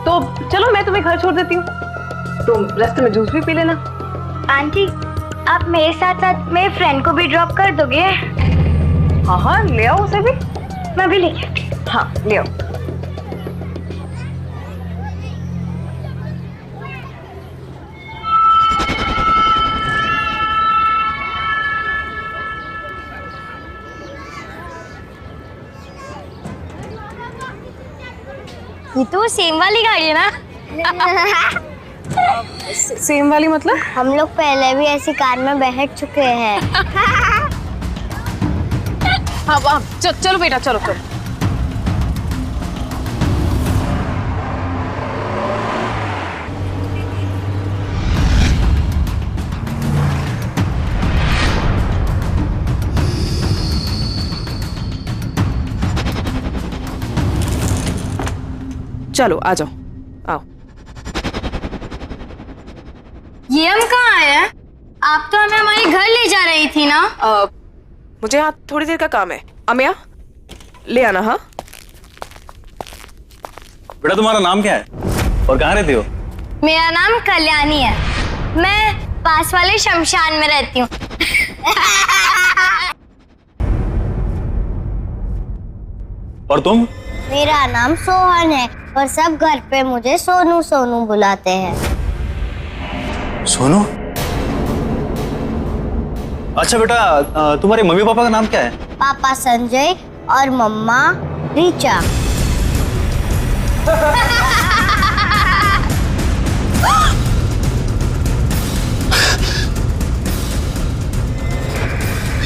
तो चलो मैं तुम्हें घर छोड़ देती हूँ, तुम रास्ते में जूस भी पी लेना। आंटी आप मेरे साथ साथ मेरे फ्रेंड को भी ड्रॉप कर दोगे? हाँ हाँ ले आओ उसे भी। मैं भी लेके आती हूँ। हाँ ले आओ। ये तो सेम वाली गाड़ी है ना? सेम वाली मतलब? हम लोग पहले भी ऐसी कार में बैठ चुके हैं। हाँ चलो बेटा चलो चलो। चलो आ जाओ, आओ। ये हम कहाँ आए हैं? आप तो हमें हमारे घर ले जा रही थी ना? मुझे यहाँ थोड़ी देर का काम है। अमिया ले आना। हाँ बेटा तुम्हारा नाम क्या है और कहाँ रहती हो? मेरा नाम कल्याणी है, मैं पास वाले शमशान में रहती हूँ। और तुम? मेरा नाम सोहन है और सब घर पे मुझे सोनू सोनू बुलाते हैं। सोनू? अच्छा बेटा तुम्हारे मम्मी पापा का नाम क्या है? पापा संजय और मम्मा रीचा।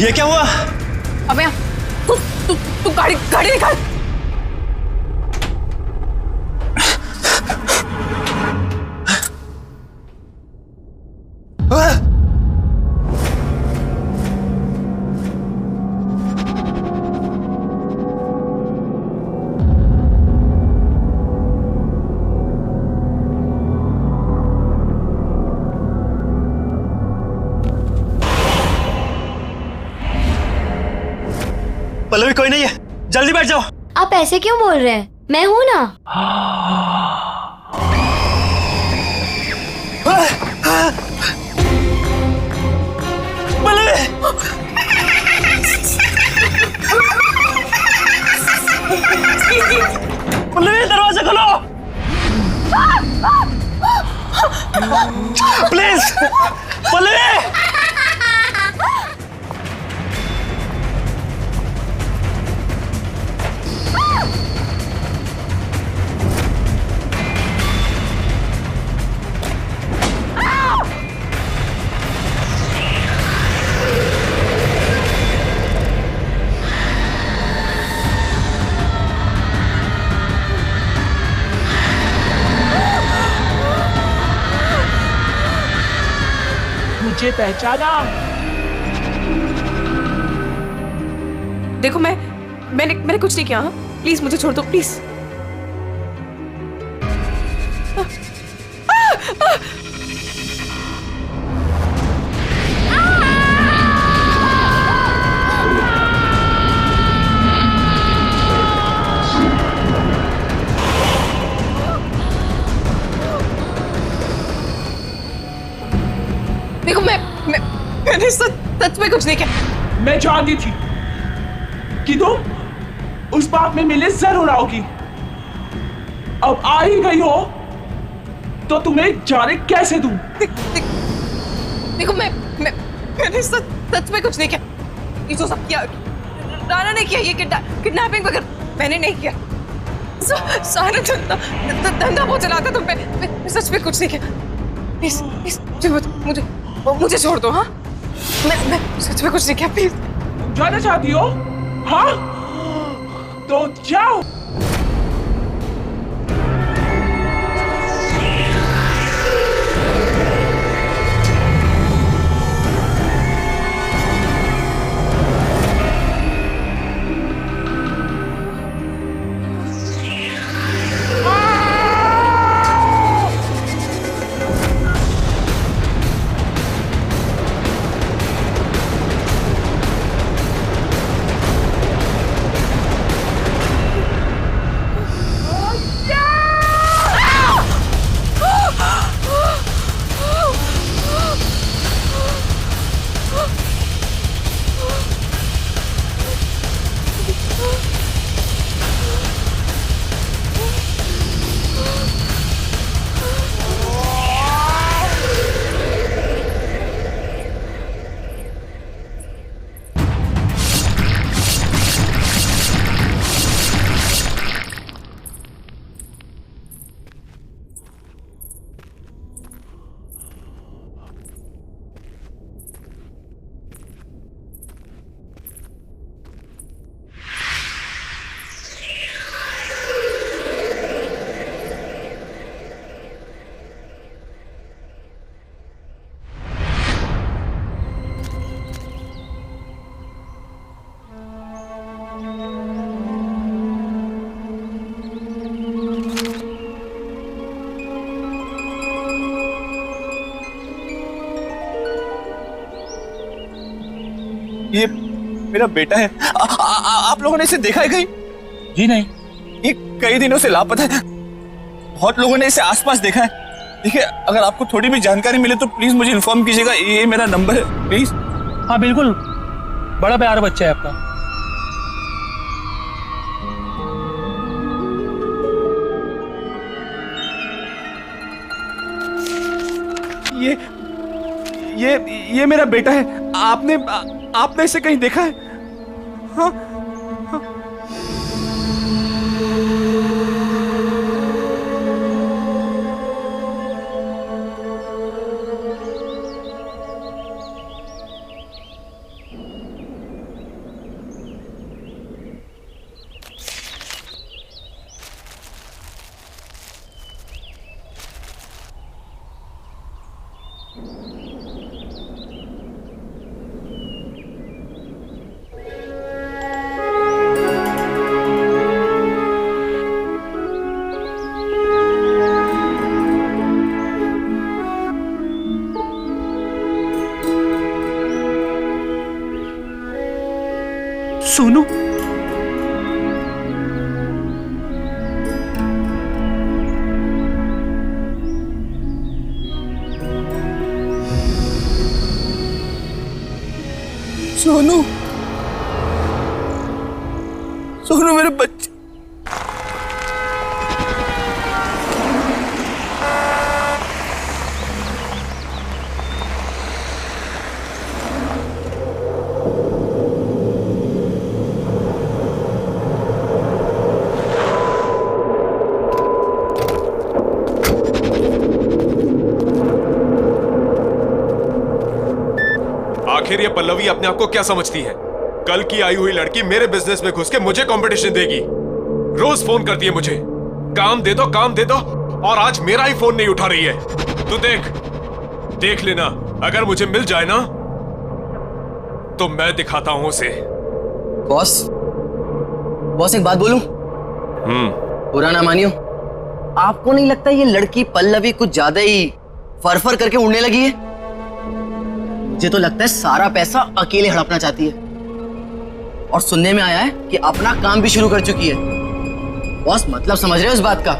ये क्या हुआ? अबे तू गाड़ी निकाल। पल्लवी कोई नहीं है, जल्दी बैठ जाओ। आप ऐसे क्यों बोल रहे हैं? मैं हूं ना। पल्लवी! पल्लवी दरवाजा खोलो प्लीज। पल्लवी मुझे पहचाना? देखो मैंने कुछ नहीं किया। प्लीज मुझे छोड़ दो प्लीज। देखो मैंने सच में कुछ नहीं किया। मैं जानती थी कि तुम उस बात में मिले जरूर आओगी। अब आ ही गई हो तो तुम्हें जाने कैसे दूं? देखो मैंने सच में कुछ नहीं किया। ये जो सब किया राणा ने किया, ये किडनैपिंग वगैरह मैंने नहीं किया। सारा धंधा वो चलाता तुम पे। मैं सच में कुछ नहीं किया। प्लीज मुझे छोड़ दो। हाँ मैं सच में कुछ नहीं किया। प्लीज। जाना चाहती हो? हाँ तो जाओ। ये मेरा बेटा है। आप लोगों ने इसे देखा है कहीं? जी नहीं। ये कई दिनों से लापता है। बहुत लोगों ने इसे आसपास देखा है। देखिए, अगर आपको थोड़ी भी जानकारी मिले तो प्लीज मुझे इन्फॉर्म कीजिएगा। ये मेरा नंबर है, प्लीज। हाँ बिल्कुल, बड़ा प्यारा बच्चा है आपका। ये मेरा बेटा है। आपने इसे कहीं देखा है? हाँ? हाँ? सोनू, सोनू, सोनू मेरे बच्चे। आखिर ये पल्लवी अपने आप को क्या समझती है? कल की आई हुई लड़की मेरे बिजनेस में घुस के मुझे कंपटीशन देगी। रोज फोन करती है मुझे, काम दे दो, और आज मेरा ही फोन नहीं उठा रही है। तू देख लेना अगर मुझे मिल जाए ना तो मैं दिखाता हूं उसे। बॉस बॉस एक बात बोलूं? बुरा ना मानियो, आपको नहीं लगता ये लड़की पल्लवी कुछ ज्यादा ही फरफर करके उड़ने लगी है? मुझे तो लगता है सारा पैसा अकेले हड़पना चाहती है, और सुनने में आया है कि अपना काम भी शुरू कर चुकी है। बॉस मतलब समझ रहे हो इस बात का?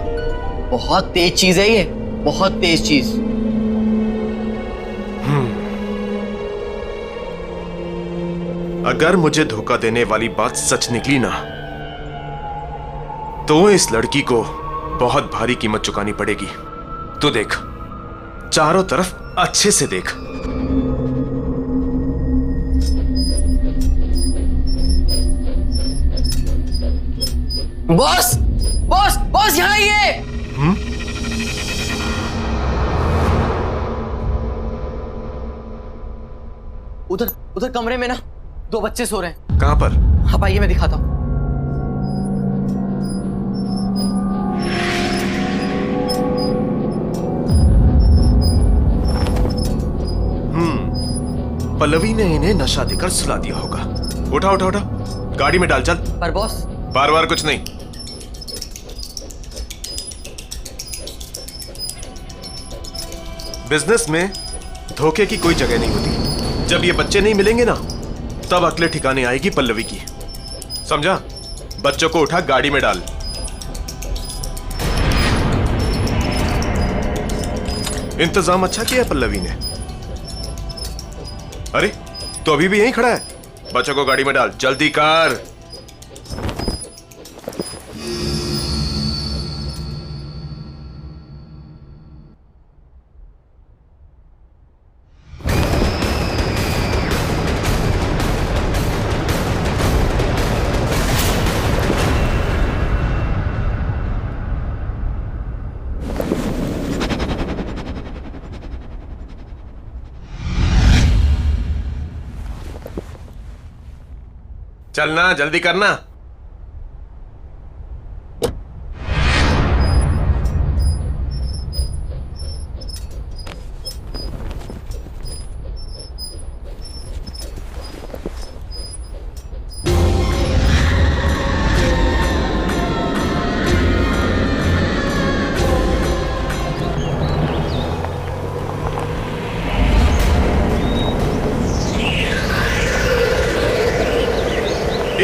बहुत तेज चीज है ये, बहुत तेज चीज। अगर मुझे धोखा देने वाली बात सच निकली ना तो इस लड़की को बहुत भारी कीमत चुकानी पड़ेगी। तो देख, चारों तरफ अच्छे से देख। बॉस बॉस बॉस यहाँ आइए। उधर उधर कमरे में ना 2 बच्चे सो रहे हैं। कहां पर? आप आइए, मैं दिखाता हूं। पल्लवी ने इन्हें नशा देकर सुला दिया होगा। उठा उठा उठा, गाड़ी में डाल, चल। पर बॉस बार बार कुछ नहीं। बिजनेस में धोखे की कोई जगह नहीं होती। जब ये बच्चे नहीं मिलेंगे ना तब अगले ठिकाने आएगी पल्लवी की, समझा? बच्चों को उठा, गाड़ी में डाल। इंतजाम अच्छा किया पल्लवी ने। अरे तो अभी भी यहीं खड़ा है? बच्चों को गाड़ी में डाल, जल्दी कर। चलना, जल्दी करना।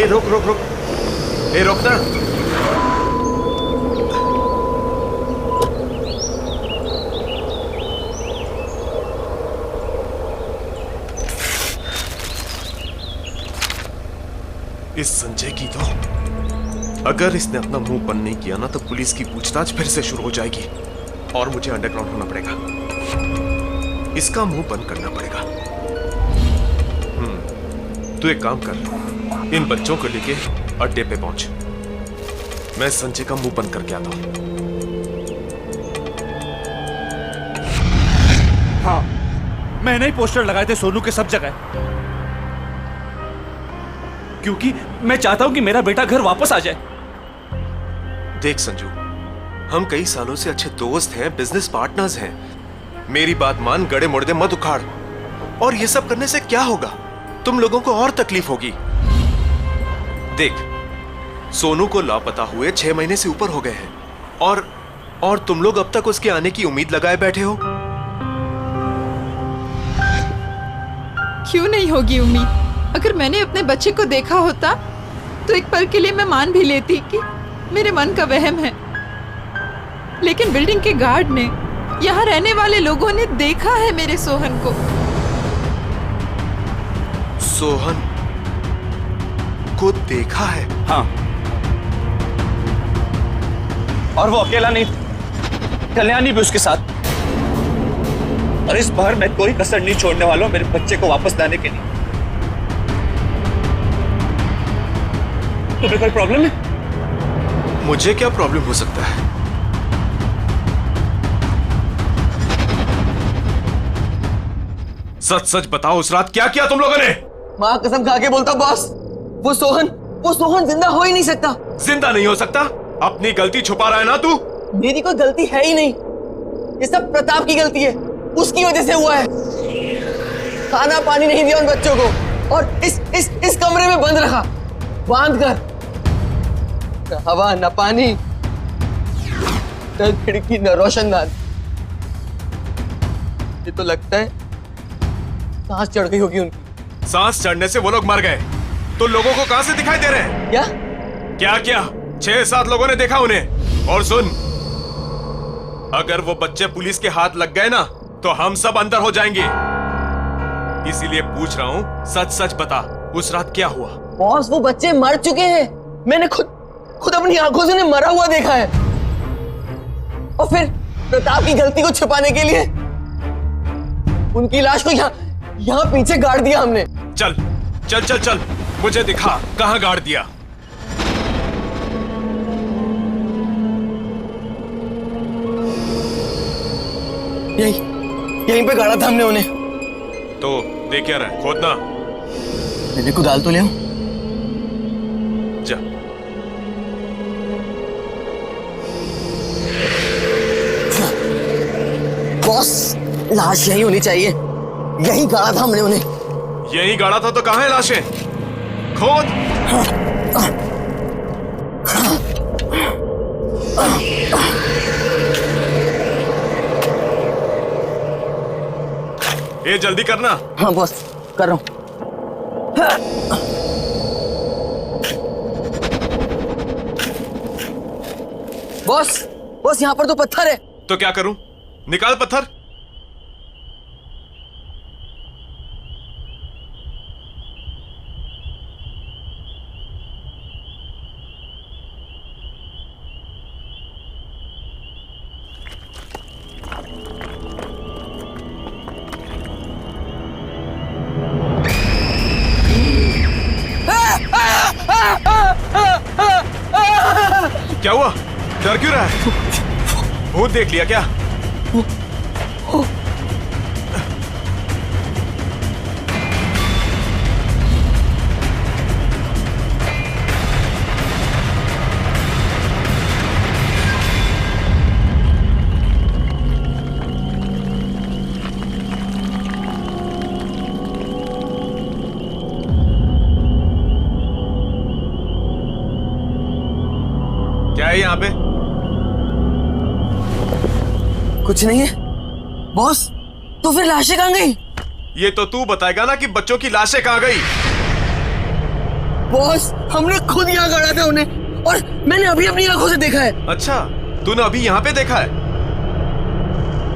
रुक रुक रुक, रुक ना। इस संजय की तो अगर इसने अपना मुंह बंद नहीं किया ना तो पुलिस की पूछताछ फिर से शुरू हो जाएगी और मुझे अंडरग्राउंड होना पड़ेगा। इसका मुंह बंद करना पड़ेगा। तू एक काम कर, इन बच्चों को लेके अड्डे पे पहुंच। मैं संजय का मुंह बंद करके आता हूं। हाँ, मैंने ही पोस्टर लगाए थे सोनू के सब जगह, क्योंकि मैं चाहता हूं कि मेरा बेटा घर वापस आ जाए। देख संजू, हम कई सालों से अच्छे दोस्त हैं, बिजनेस पार्टनर्स हैं। मेरी बात मान, गड़े मुड़दे मत उखाड़। और ये सब करने से क्या होगा? तुम लोगों को और तकलीफ होगी। देख, सोनू को लापता हुए 6 महीने से ऊपर हो गए हैं और तुम लोग अब तक उसके आने की उम्मीद लगाए बैठे हो। क्यों नहीं होगी उम्मीद? अगर मैंने अपने बच्चे को देखा होता तो एक पल के लिए मैं मान भी लेती कि मेरे मन का वहम है। लेकिन बिल्डिंग के गार्ड ने, यहाँ रहने वाले लोगों ने देखा है मेरे सोहन को। सोहन को देखा है? हाँ, और वो अकेला नहीं, कल्याणी भी उसके साथ। और इस बार मैं कोई कसर नहीं छोड़ने वाला हूं मेरे बच्चे को वापस लाने के लिए। तुम्हें कोई प्रॉब्लम है? मुझे क्या प्रॉब्लम हो सकता है? सच सच बताओ, उस रात क्या किया तुम लोगों ने? मां कसम खा के बोलता बॉस, वो सोहन जिंदा हो ही नहीं सकता। जिंदा नहीं हो सकता? अपनी गलती छुपा रहा है ना तू? मेरी कोई गलती है ही नहीं, ये सब प्रताप की गलती है, उसकी वजह से हुआ है। खाना पानी नहीं दिया उन बच्चों को, और इस कमरे में बंद रखा, बांध कर। न हवा न पानी, न खिड़की न रोशनदान। ये तो लगता है सांस चढ़ गई होगी उनकी। सांस चढ़ने से वो लोग मर गए, तो लोगों को कहां से दिखाई दे रहे हैं? क्या क्या क्या 6-7 लोगों ने देखा उन्हें। और सुन, अगर वो बच्चे पुलिस के हाथ लग गए ना तो हम सब अंदर हो जाएंगे। इसीलिए पूछ रहा हूं, सच सच बता, उस रात क्या हुआ? बॉस, वो बच्चे मर चुके हैं। मैंने खुद अपनी आंखों से उन्हें मरा हुआ देखा है। और फिर प्रताप की गलती को छिपाने के लिए उनकी लाश को यहाँ पीछे गाड़ दिया हमने। चल चल चल चल, मुझे दिखा कहां गाड़ दिया। यहीं पे गाड़ा था हमने उन्हें। तो देख क्या रहा है, खोदना। मैंने कुदाल तो ले आऊं। जा। बॉस, लाश यहीं होनी चाहिए। यहीं गाड़ा था हमने उन्हें। यहीं गाड़ा था तो कहां है लाशें? खोद। ये जल्दी करना। हाँ बॉस, कर रहा हूं। बॉस, यहाँ पर तो पत्थर है। तो क्या करूं? निकाल पत्थर। क्या हुआ? डर क्यों रहा है? भूत देख लिया क्या? क्या है यहाँ पे? कुछ नहीं है बॉस। तो फिर लाशें कहाँ गई? ये तो तू बताएगा ना कि बच्चों की लाशें कहाँ गई। बॉस, हमने खुद यहाँ गाड़ा था उन्हें, और मैंने अभी अपनी आंखों से देखा है। अच्छा, तूने अभी यहाँ पे देखा है?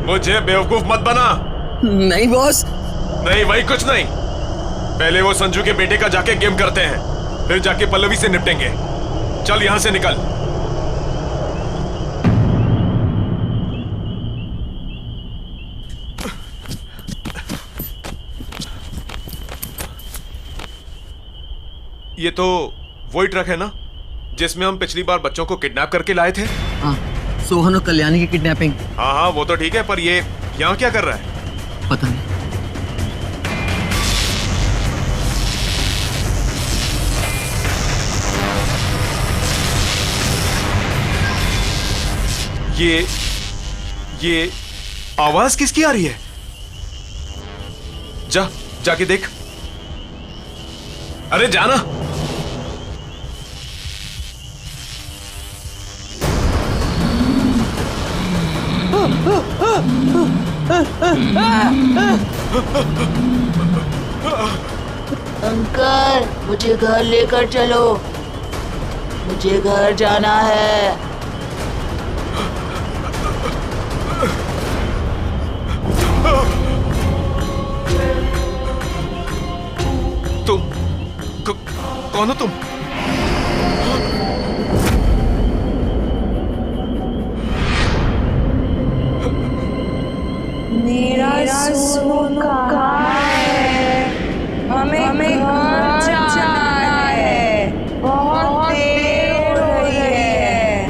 मुझे बेवकूफ मत बना। नहीं बॉस। नहीं, वही कुछ नहीं। पहले वो संजू के बेटे का जाके गेम करते हैं, फिर जाके पल्लवी से निपटेंगे। चल यहाँ से निकल। ये तो वही ट्रक है ना जिसमें हम पिछली बार बच्चों को किडनैप करके लाए थे? हाँ, सोहन और कल्याणी की किडनैपिंग। हाँ, वो तो ठीक है, पर ये यहाँ क्या कर रहा है? पता नहीं। ये आवाज किसकी आ रही है? जाके देख। अरे जाना। अंकल, मुझे घर लेकर चलो, मुझे घर जाना है। तुम कौन हो तुम? मेरा सोनू कहाँ है? हमें घर जाना है, बहुत देर हो रही है।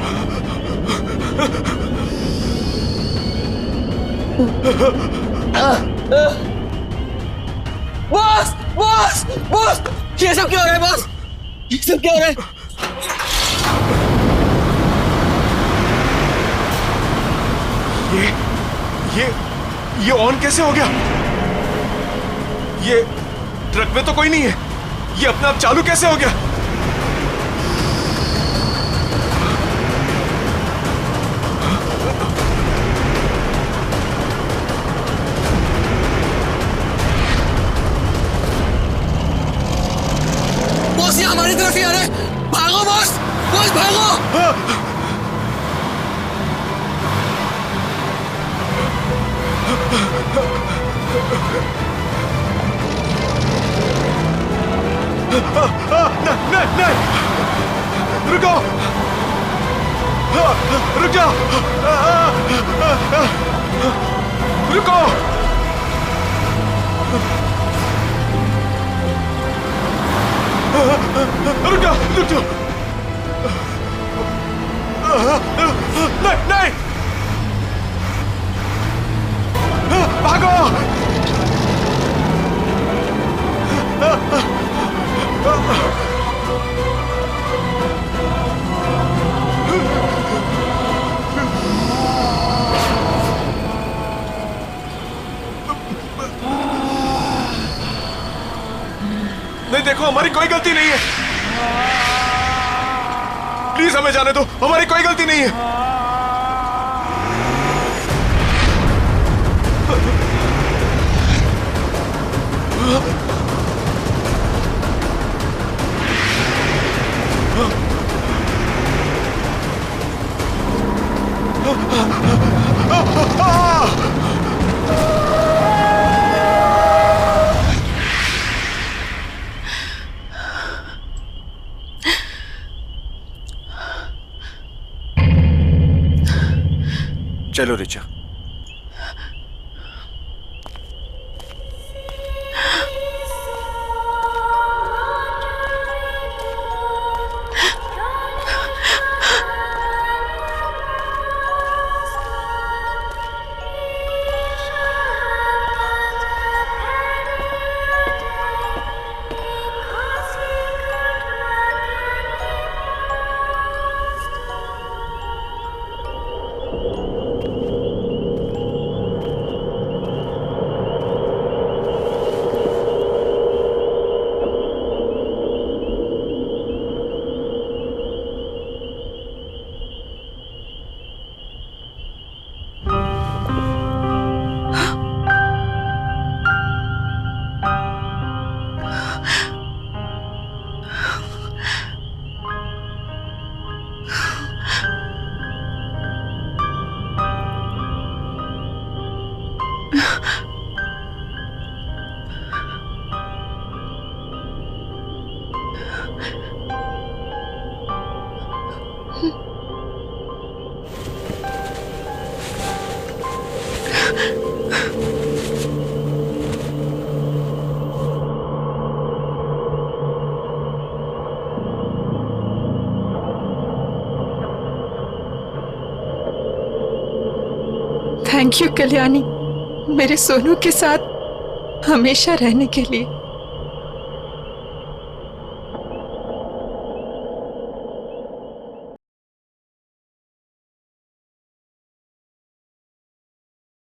बॉस, बॉस, बॉस, ये सब क्या हो रहा है बॉस? ये सब क्या हो रहा है? ये ऑन कैसे हो गया? ये ट्रक में तो कोई नहीं है, ये अपने आप चालू कैसे हो गया? बॉस ये हमारी तरफ ही आ रहे हैं। भागो बॉस, बॉस भागो। नहीं, रुको, रुक जाओ, रुको, रुक जाओ, रुक जाओ, नहीं, भागो। नहीं, देखो हमारी कोई गलती नहीं है, प्लीज हमें जाने दो, हमारी कोई गलती नहीं है। चलो रिचा। थैंक यू कल्याणी, मेरे सोनू के साथ हमेशा रहने के लिए।